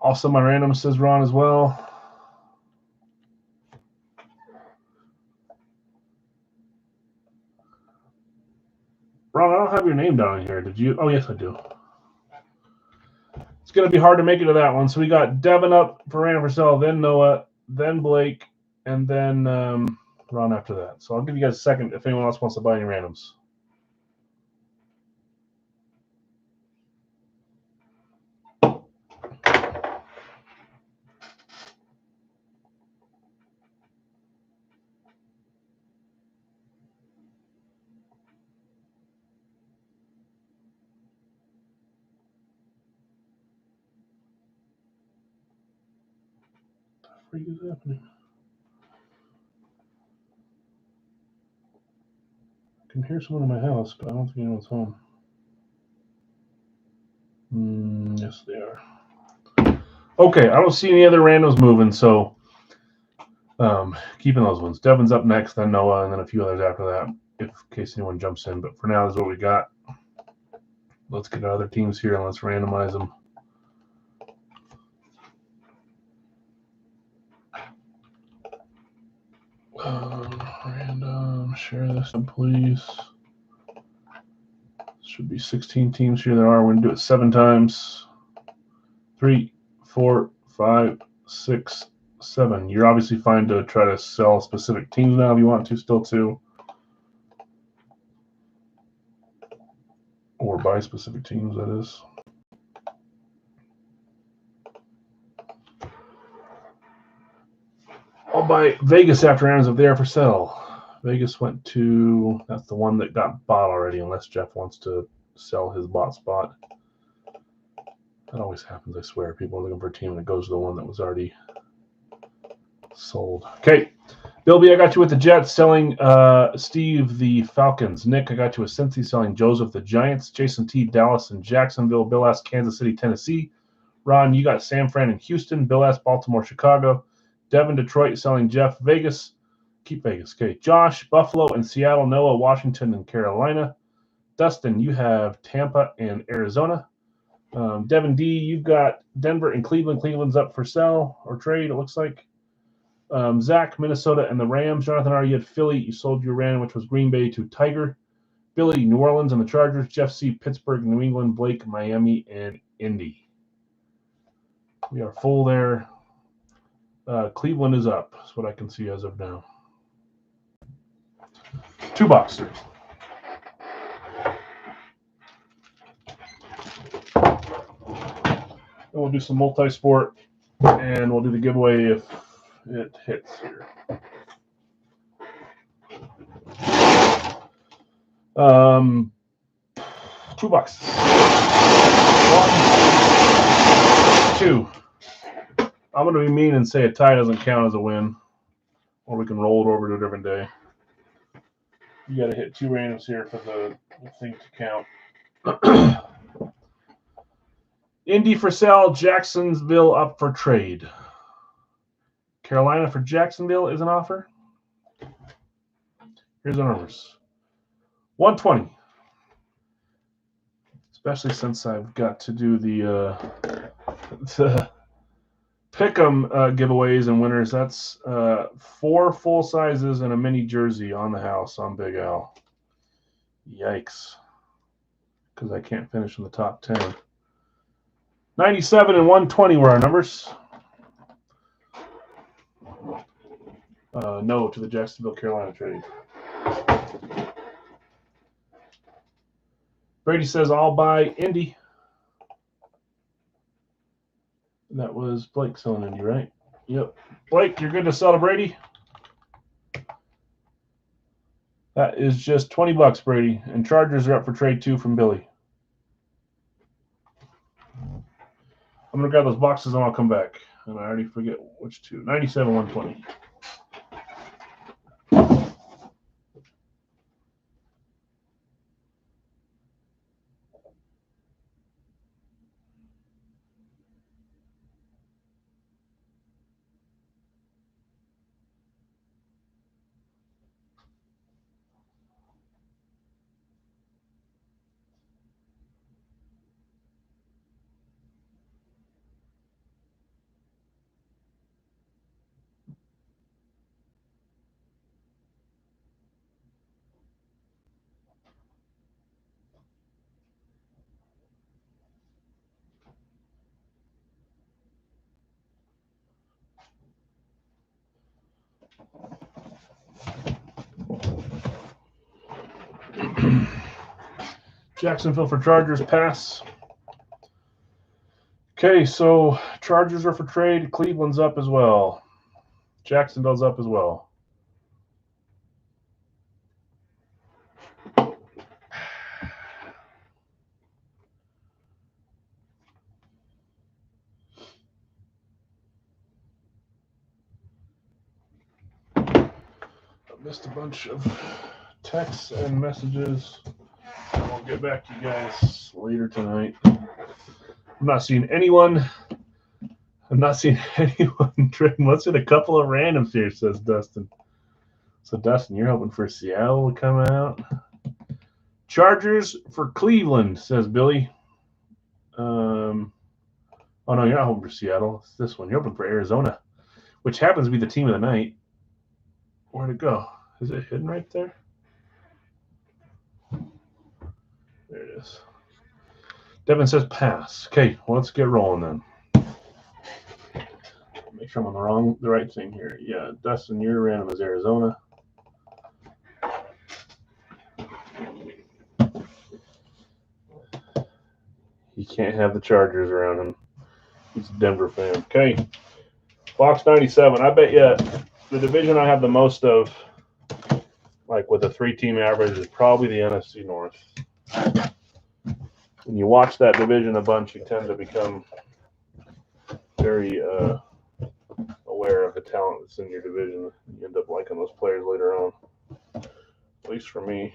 Also my random, says Ron as well. Ron, I don't have your name down here. Did you? Oh, yes, I do. It's going to be hard to make it to that one. So we got Devin up for random for sale, then Noah, then Blake, and then Ron after that. So I'll give you guys a second if anyone else wants to buy any randoms. freak is happening? I can hear someone in my house, but I don't think anyone's home. Yes, they are. Okay, I don't see any other randos moving, so keeping those ones. Devin's up next, then Noah, and then a few others after that, in case anyone jumps in. But for now, this is what we got. Let's get our other teams here and let's randomize them. Random, share this, please. Should be 16 teams here. There are. We're going to do it 7 times. 3, 4, 5, 6, 7. You're obviously fine to try to sell specific teams now if you want to, still too. Or buy specific teams, that is. I'll buy Vegas after Aaron's up there for sale. Vegas went to, that's the one that got bought already, unless Jeff wants to sell his bought spot. That always happens, I swear. People are looking for a team and it goes to the one that was already sold. Okay. Bill B, I got you with the Jets, selling Steve the Falcons. Nick, I got you with Cincy, selling Joseph the Giants. Jason T, Dallas and Jacksonville. Bill S, Kansas City, Tennessee. Ron, you got San Fran and Houston. Bill S, Baltimore, Chicago. Devin, Detroit, selling Jeff, Vegas. Keep Vegas. Okay. Josh, Buffalo and Seattle. Noah, Washington and Carolina. Dustin, you have Tampa and Arizona. Devin D, you've got Denver and Cleveland. Cleveland's up for sell or trade, it looks like. Zach, Minnesota and the Rams. Jonathan R, you had Philly. You sold your random, which was Green Bay to Tiger. Billy, New Orleans and the Chargers. Jeff C, Pittsburgh, New England. Blake, Miami and Indy. We are full there. Cleveland is up. That's what I can see as of now. 2 boxers. And we'll do some multi-sport, and we'll do the giveaway if it hits here. $2. 1, 2. I'm going to be mean and say a tie doesn't count as a win, or we can roll it over to a different day. You got to hit 2 randoms here for the thing to count. Indy for sale, Jacksonville up for trade. Carolina for Jacksonville is an offer. Here's our numbers. 120. Especially since I've got to do the pick'em giveaways and winners. That's 4 full sizes and a mini jersey on the house on Big Al. Yikes. Because I can't finish in the top 10. 97 and 120 were our numbers. No to the Jacksonville, Carolina trade. Brady says, I'll buy Indy. That was Blake selling Indy, right? Yep. Blake, you're good to sell to Brady? That is just $20, Brady. And Chargers are up for trade too from Billy. I'm going to grab those boxes and I'll come back. And I already forget which 2. 97, 120. Jacksonville for Chargers, pass. Okay, so Chargers are for trade. Cleveland's up as well. Jacksonville's up as well. Missed a bunch of texts and messages. I'll get back to you guys later tonight. I'm not seeing anyone. I'm not seeing anyone trading. Let's hit a couple of randoms here, says Dustin. So, Dustin, you're hoping for Seattle to come out. Chargers for Cleveland, says Billy. Oh, no, you're not hoping for Seattle. It's this one. You're hoping for Arizona, which happens to be the team of the night. Where'd it go? Is it hidden right there? There it is. Devin says pass. Okay, well, let's get rolling then. Make sure I'm on the right thing here. Yeah, Dustin, your random is Arizona. He can't have the Chargers around him. He's a Denver fan. Okay. Fox 97. I bet you the division I have the most of, like with a 3-team average, is probably the NFC North. When you watch that division a bunch, you tend to become very aware of the talent that's in your division. You end up liking those players later on. At least for me.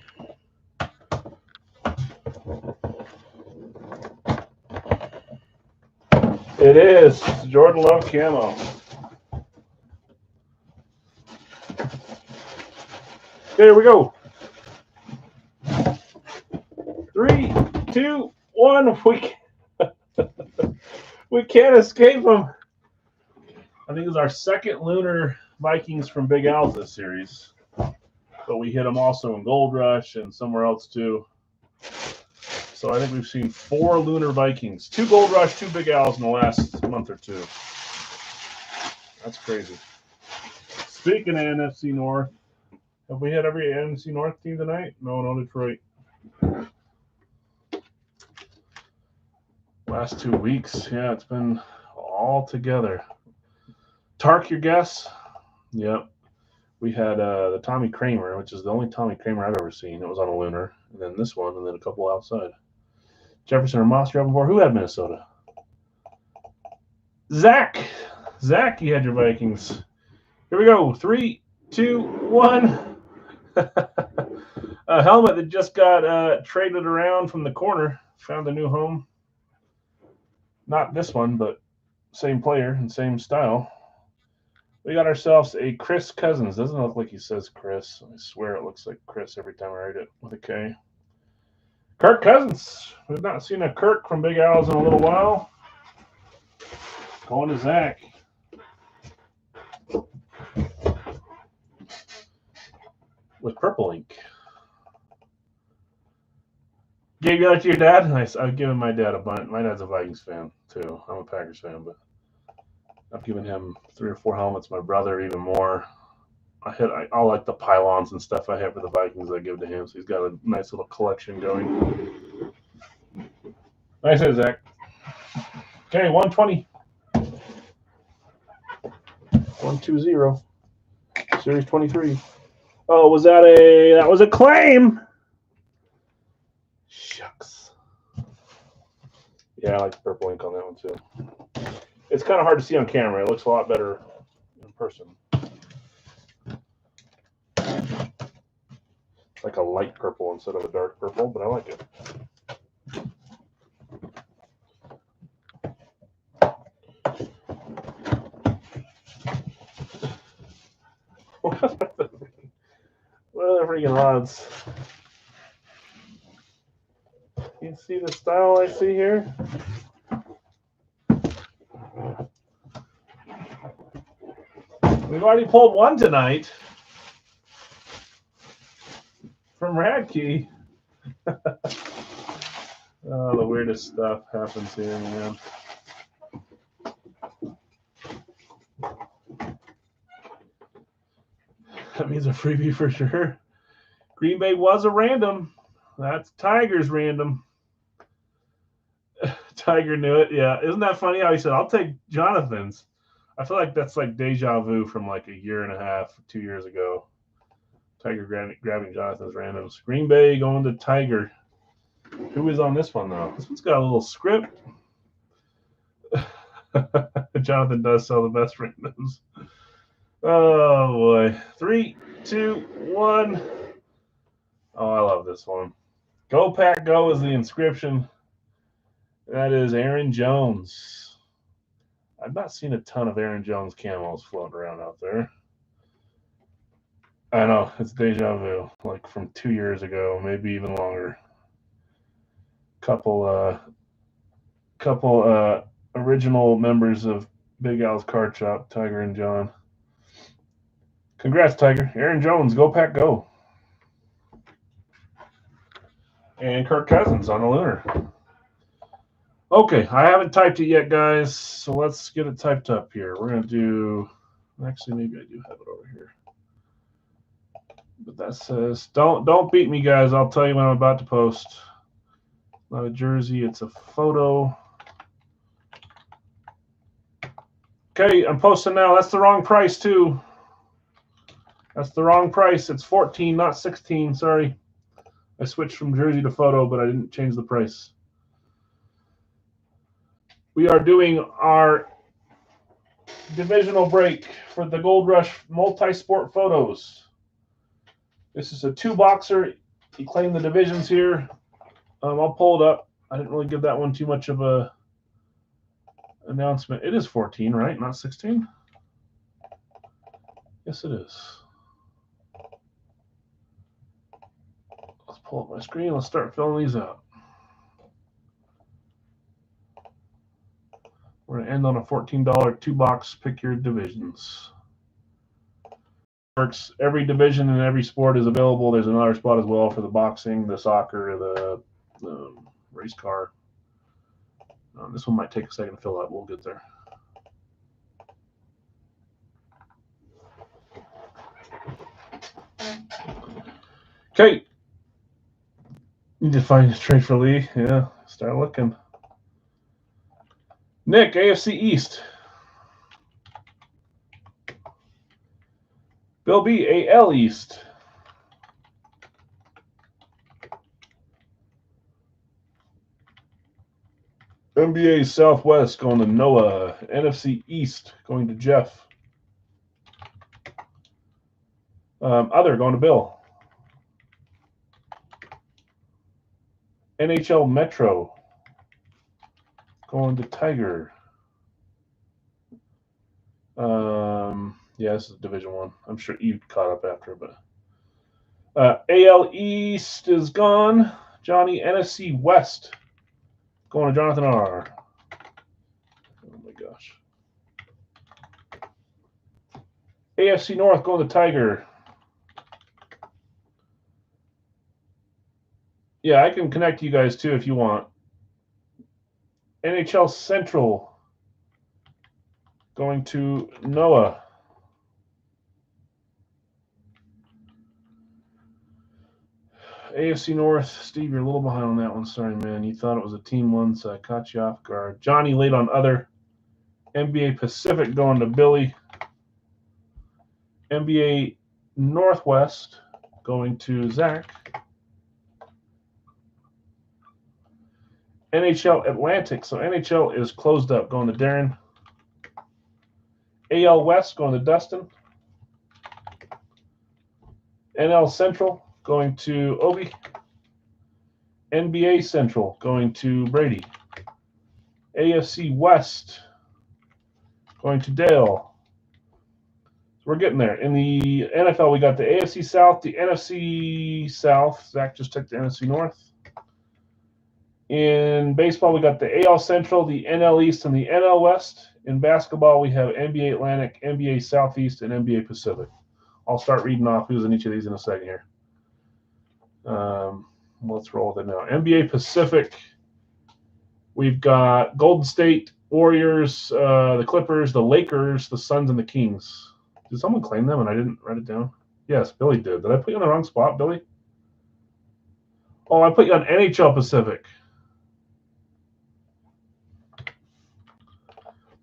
It is Jordan Love camo. Here we go. 3, 2, 1. We can't escape them. I think it's our second lunar Vikings from Big Al's this series. But we hit them also in Gold Rush and somewhere else too. So I think we've seen 4 lunar Vikings. 2 Gold Rush, 2 Big Al's in the last month or two. That's crazy. Speaking of NFC North, have we had every NFC North team tonight? No Detroit. Last 2 weeks, yeah, it's been all together. Tark, your guess? Yep. We had the Tommy Kramer, which is the only Tommy Kramer I've ever seen. It was on a lunar, and then this one, and then a couple outside. Jefferson or Moss, you're up before. Who had Minnesota? Zach, you had your Vikings. Here we go. 3, 2, 1. A helmet that just got traded around from the corner. Found a new home. Not this one, but same player and same style. We got ourselves a Chris Cousins. Doesn't look like he says Chris. I swear it looks like Chris every time I write it with a K. Kirk Cousins. We've not seen a Kirk from Big Al's in a little while. Going to Zach. With purple ink. Gave that to your dad? Nice. I've given my dad a bunch. My dad's a Vikings fan, too. I'm a Packers fan, but I've given him 3 or 4 helmets. My brother even more. I like the pylons and stuff I have for the Vikings I give to him, so he's got a nice little collection going. Nice hit, Zach. Okay, 120. 120. Series 23. Oh, that was a claim? Shucks. Yeah, I like the purple ink on that one, too. It's kind of hard to see on camera. It looks a lot better in person. Like a light purple instead of a dark purple, but I like it. What are the freaking odds? You see the style I see here? We've already pulled one tonight from Radkey. Oh, the weirdest stuff happens here, man. That means a freebie for sure. Green Bay was a random. That's Tiger's random. Tiger knew it. Yeah. Isn't that funny how he said, I'll take Jonathan's? I feel like that's like deja vu from like a year and a half, 2 years ago. Tiger grabbing Jonathan's randoms. Green Bay going to Tiger. Who is on this one, though? This one's got a little script. Jonathan does sell the best randoms. Oh, boy. 3, 2, 1. Oh, I love this one. Go Pack Go is the inscription. That is Aaron Jones. I've not seen a ton of Aaron Jones camos floating around out there. I know, it's deja vu, like from 2 years ago, maybe even longer. Couple original members of Big Al's Card Shop, Tiger and John. Congrats, Tiger. Aaron Jones, Go Pack Go. And Kirk Cousins on a lunar. Okay, I haven't typed it yet, guys, so let's get it typed up here. We're going to do, actually, maybe I do have it over here. But that says, don't beat me, guys. I'll tell you when I'm about to post. Not a jersey, it's a photo. Okay, I'm posting now. That's the wrong price, too. That's the wrong price. It's 14, not 16. Sorry. I switched from jersey to photo, but I didn't change the price. We are doing our divisional break for the Gold Rush multi-sport photos. This is a 2-boxer. You claim the divisions here. I'll pull it up. I didn't really give that one too much of a announcement. It is 14, right? Not 16? Yes, it is. Let's pull up my screen. Let's start filling these out. We're going to end on a $14 2-box. Pick your divisions. Works. Every division and every sport is available. There's another spot as well for the boxing, the soccer, the race car. This one might take a second to fill out. We'll get there. Okay. Need to find a trade for Lee. Yeah, start looking. Nick, AFC East. Bill B, AL East. NBA Southwest going to Noah. NFC East going to Jeff. Other going to Bill. NHL Metro going to Tiger. Yeah, this is Division 1. I'm sure you caught up after, but AL East is gone. Johnny. NFC West going to Jonathan R. Oh my gosh. AFC North going to Tiger. Yeah, I can connect you guys too if you want. NHL Central going to Noah. AFC North, Steve, you're a little behind on that one. Sorry, man. You thought it was a team one, so I caught you off guard. Johnny late on other. NBA Pacific going to Billy. NBA Northwest going to Zach. NHL Atlantic, so NHL is closed up, going to Darren. AL West going to Dustin. NL Central going to Obi. NBA Central going to Brady. AFC West going to Dale. So we're getting there. In the NFL, we got the AFC South, the NFC South. Zach just took the NFC North. In baseball, we got the AL Central, the NL East, and the NL West. In basketball, we have NBA Atlantic, NBA Southeast, and NBA Pacific. I'll start reading off who's in each of these in a second here. Let's roll with it now. NBA Pacific, we've got Golden State, Warriors, the Clippers, the Lakers, the Suns, and the Kings. Did someone claim them and I didn't write it down? Yes, Billy did. Did I put you on the wrong spot, Billy? Oh, I put you on NHL Pacific.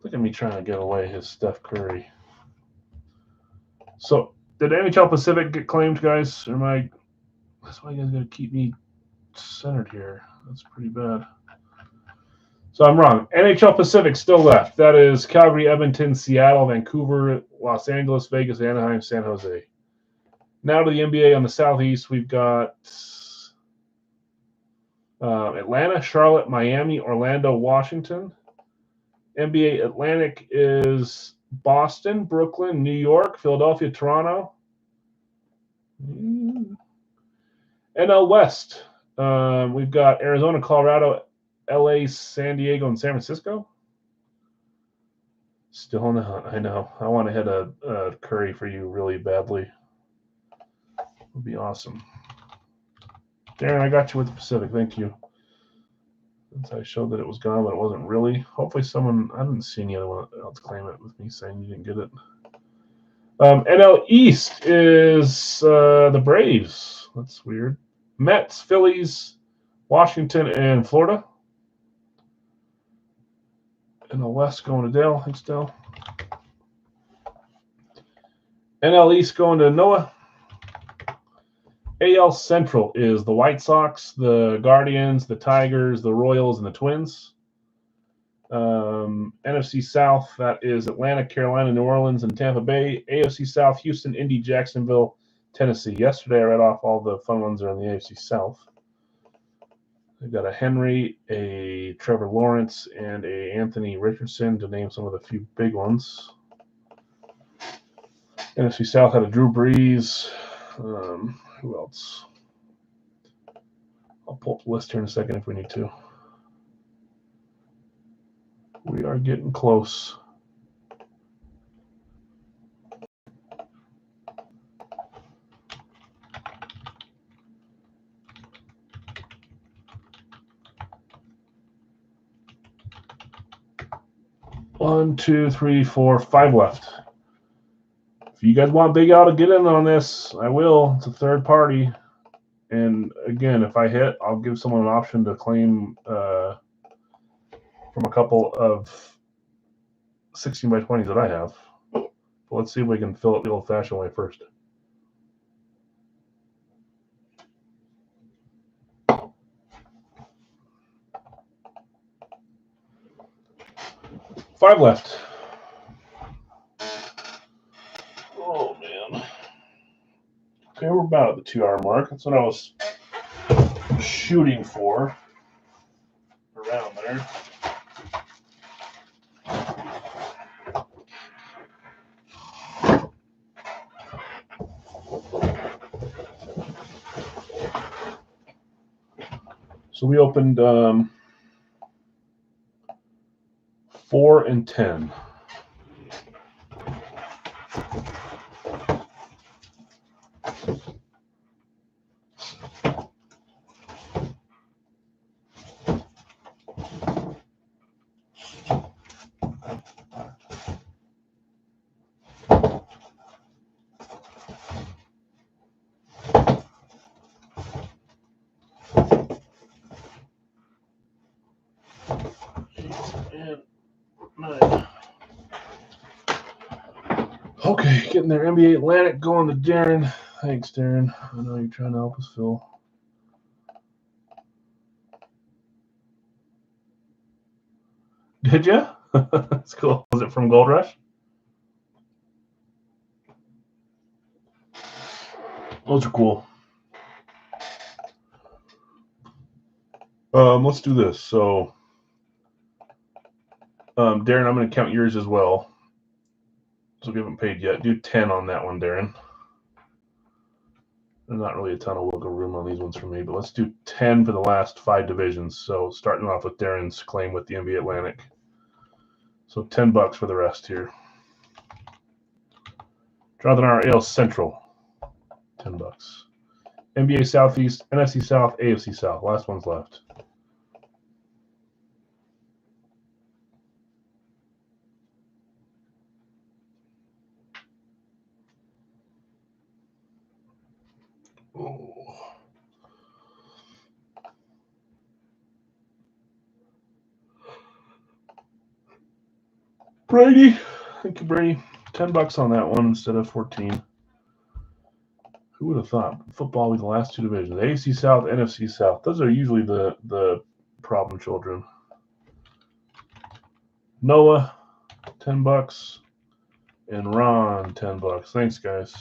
Look at me trying to get away his Steph Curry. So, did NHL Pacific get claimed, guys? Or am I? That's why you guys got to keep me centered here. That's pretty bad. So I'm wrong. NHL Pacific still left. That is Calgary, Edmonton, Seattle, Vancouver, Los Angeles, Vegas, Anaheim, San Jose. Now to the NBA on the Southeast, we've got Atlanta, Charlotte, Miami, Orlando, Washington. NBA Atlantic is Boston, Brooklyn, New York, Philadelphia, Toronto. NL West, we've got Arizona, Colorado, LA, San Diego, and San Francisco. Still on the hunt. I know. I want to hit a Curry for you really badly. It would be awesome. Darren, I got you with the Pacific. Thank you. Since I showed that it was gone, but it wasn't really. Hopefully someone, I didn't see anyone else claim it with me saying you didn't get it. NL East is the Braves. That's weird. Mets, Phillies, Washington, and Florida. NL West going to Dale. Thanks, Dale. NL East going to Noah. AL Central is the White Sox, the Guardians, the Tigers, the Royals, and the Twins. NFC South, that is Atlanta, Carolina, New Orleans, and Tampa Bay. AFC South, Houston, Indy, Jacksonville, Tennessee. Yesterday, I read off all the fun ones that are in the AFC South. They've got a Henry, a Trevor Lawrence, and a Anthony Richardson, to name some of the few big ones. NFC South had a Drew Brees. Who else? I'll pull up the list here in a second if we need to. We are getting close. One, two, three, four, 5 left. If you guys want Big Al to get in on this, I will. It's a third party. And again, if I hit, I'll give someone an option to claim from a couple of 16 by 20s that I have. But let's see if we can fill it the old-fashioned way first. Five left. Oh, man. Okay, we're about at the 2-hour mark. That's what I was shooting for. Around there. So we opened 4 and 10. Okay, getting there. NBA Atlantic going to Darren. Thanks, Darren. I know you're trying to help us, Phil. Did you? That's cool. Was it from Gold Rush? Those are cool. Let's do this. So, Darren, I'm going to count yours as well. So we haven't paid yet. Do 10 on that one, Darren. There's not really a ton of wiggle room on these ones for me, but let's do 10 for the last 5 divisions. So starting off with Darren's claim with the NBA Atlantic. So $10 for the rest here. Jonathan R. AL Central, $10. NBA Southeast, NFC South, AFC South. Last one's left. Oh. Brady, thank you, Brady. $10 on that one instead of 14. Who would have thought football with the last 2 divisions? AFC South, NFC South. Those are usually the problem children. Noah, $10, and Ron, $10. Thanks, guys.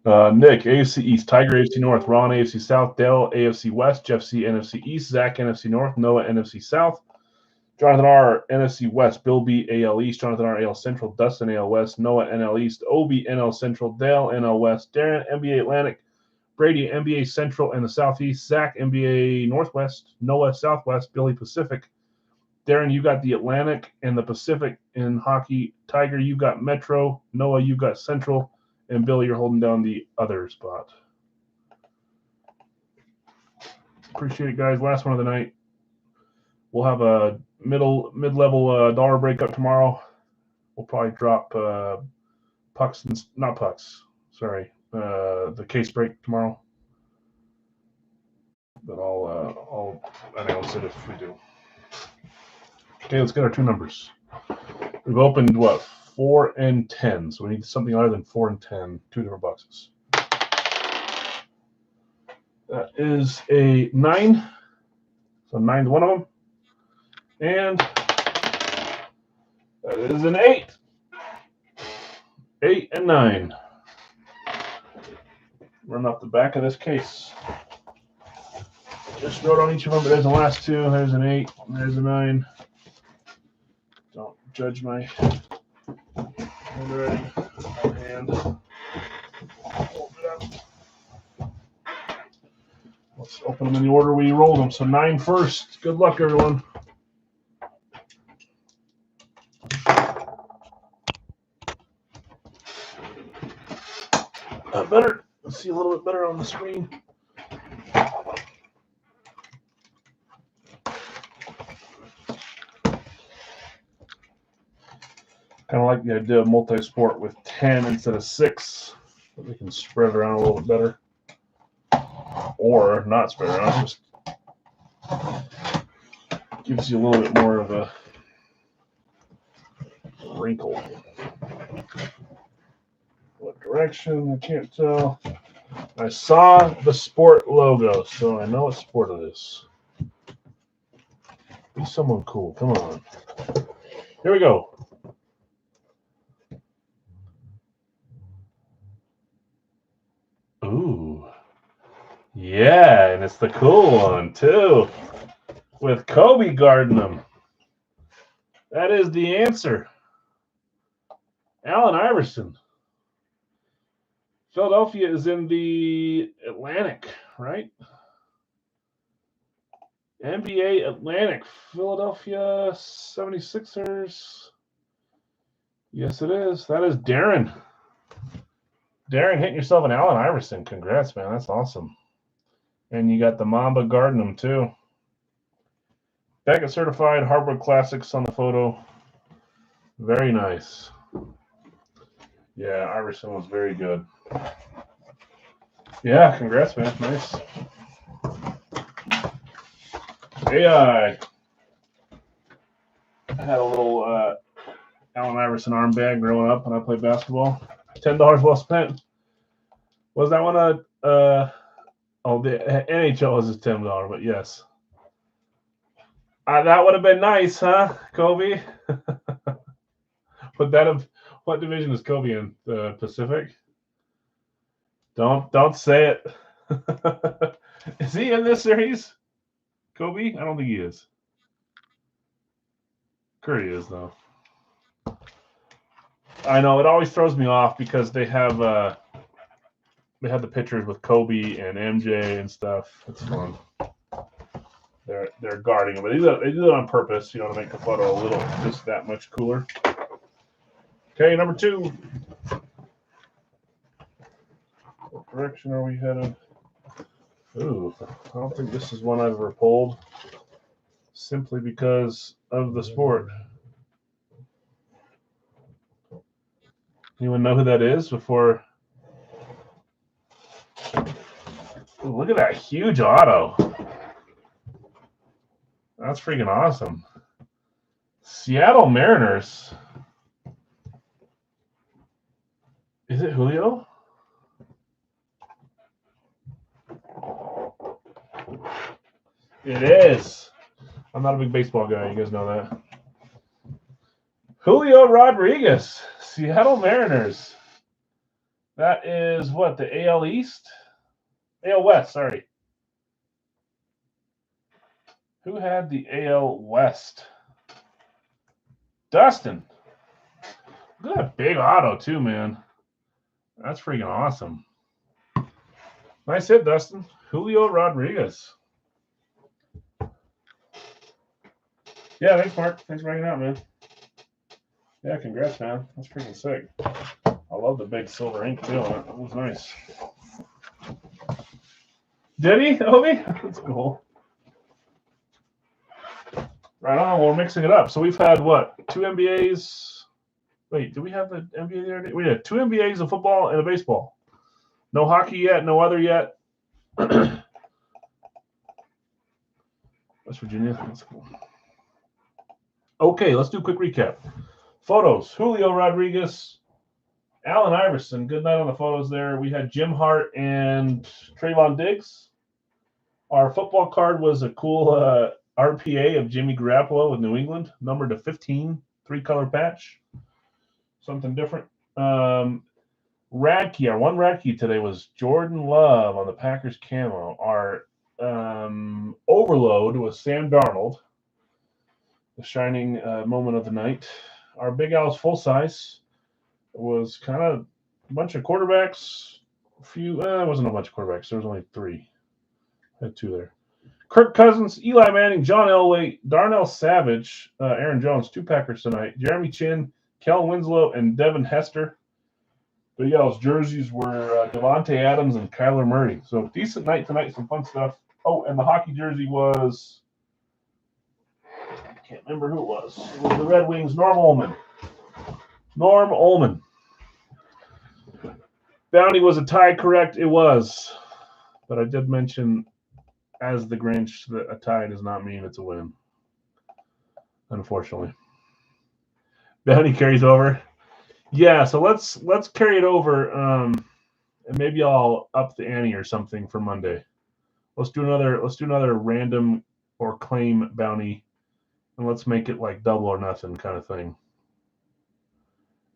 Nick, AFC East, Tiger, AFC North, Ron, AFC South, Dale, AFC West, Jeff C, NFC East, Zach, NFC North, Noah, NFC South, Jonathan R, NFC West, Bill B, AL East, Jonathan R, AL Central, Dustin, AL West, Noah, NL East, Obi, NL Central, Dale, NL West, Darren, NBA Atlantic, Brady, NBA Central and the Southeast, Zach, NBA Northwest, Noah, Southwest, Billy, Pacific. Darren, you got the Atlantic and the Pacific in hockey. Tiger, you got Metro. Noah, you got Central. And Billy, you're holding down the other spot. Appreciate it, guys. Last one of the night. We'll have a mid-level dollar breakup tomorrow. We'll probably drop pucks and not pucks. Sorry, the case break tomorrow. But I'll announce it if we do. Okay, let's get our two numbers. We've opened what, 4 and 10, so we need something other than 4 and 10. Two different boxes. That is a 9. So 9's one of them. And that is an 8. 8 and 9. Run off the back of this case. Just wrote on each of them, but there's the last two. There's an 8, and there's a 9. Don't judge my handwriting. Hand. Hold it up. Let's open them in the order we rolled them. So 9 first. Good luck, everyone. Better. Let's see a little bit better on the screen. Kind of like the idea of multi-sport with 10 instead of 6. So we can spread around a little bit better. Or not spread around, just gives you a little bit more of a wrinkle. What direction? I can't tell. I saw the sport logo, so I know what sport it is. Be someone cool. Come on. Here we go. Ooh. Yeah, and it's the cool one, too. With Kobe guarding them. That is the answer. Allen Iverson. Philadelphia is in the Atlantic, right? NBA Atlantic. Philadelphia 76ers. Yes, it is. That is Darren. Darren, hitting yourself an Allen Iverson. Congrats, man. That's awesome. And you got the Mamba guarding them, too. Beckett certified Hardwood Classics on the photo. Very nice. Yeah, Iverson was very good. Yeah, congrats, man. Nice. AI. I had a little Allen Iverson arm bag growing up when I played basketball. $10 well spent. Was that one the NHL was $10, but yes. That would have been nice, huh, Kobe? What division is Kobe in? The Pacific? Don't say it. Is he in this series? Kobe? I don't think he is. Curry is, though. I know, it always throws me off because they have the pictures with Kobe and MJ and stuff. It's fun. They're guarding him, but they do it on purpose, to make the photo a little just that much cooler. Okay, number 2. What direction are we headed? Ooh, I don't think this is one I've ever pulled, simply because of the sport. Anyone know who that is before? Ooh, look at that huge auto. That's freaking awesome. Seattle Mariners. Is it Julio? It is. I'm not a big baseball guy. You guys know that. Julio Rodriguez, Seattle Mariners. That is what, the AL East? AL West, sorry. Who had the AL West? Dustin. Look at that big auto, too, man. That's freaking awesome. Nice hit, Dustin. Julio Rodriguez. Yeah, thanks, Mark. Thanks for hanging out, man. Yeah, congrats, man. That's freaking sick. I love the big silver ink, too. That was nice. Did he, Obi? That's cool. Right on. We're mixing it up. So we've had, what, 2 NBAs? Wait, did we have the NBA the other day? We had 2 NBAs, a football, and a baseball. No hockey yet, no other yet. West Virginia. That's cool. Okay, let's do a quick recap. Photos. Julio Rodriguez, Allen Iverson. Good night on the photos there. We had Jim Hart and Trayvon Diggs. Our football card was a cool RPA of Jimmy Garoppolo with New England, numbered to 15, 3-color patch. Something different. Radkey, our one Radkey today was Jordan Love on the Packers camo. Our overload was Sam Darnold, the shining moment of the night. Our Big Al's full size was kind of a bunch of quarterbacks. It wasn't a bunch of quarterbacks. There was only 3. I had 2 there. Kirk Cousins, Eli Manning, John Elway, Darnell Savage, Aaron Jones, 2 Packers tonight. Jeremy Chin, Kel Winslow, and Devin Hester. Big Al's jerseys were Devontae Adams and Kyler Murray. So decent night tonight, some fun stuff. Oh, and the hockey jersey was, I can't remember who it was. It was the Red Wings, Norm Ullman. Norm Ullman. Bounty was a tie, correct? It was. But I did mention, as the Grinch, that a tie does not mean it's a win. Unfortunately. Bounty carries over. Yeah, so let's carry it over, and maybe I'll up the ante or something for Monday. Let's do another random or claim bounty, and let's make it like double or nothing kind of thing.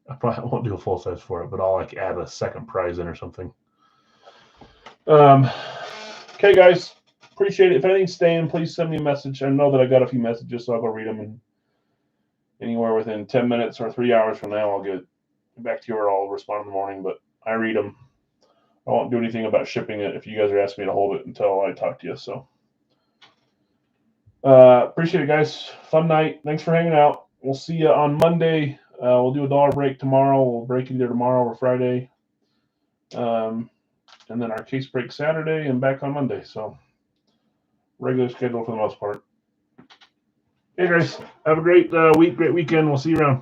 I probably won't do a full size for it, but I'll like add a second prize in or something. Okay, guys, appreciate it. If anything's staying, please send me a message. I know that I got a few messages, so I'll go read them, and anywhere within 10 minutes or 3 hours from now, I'll get back to you or I'll respond in the morning, but I read them. I won't do anything about shipping it if you guys are asking me to hold it until I talk to you. So appreciate it, guys. Fun night. Thanks for hanging out. We'll see you on Monday. We'll do a dollar break tomorrow. We'll break either tomorrow or Friday. And then our case break Saturday and back on Monday. So regular schedule for the most part. Hey, guys. Have a great week, great weekend. We'll see you around.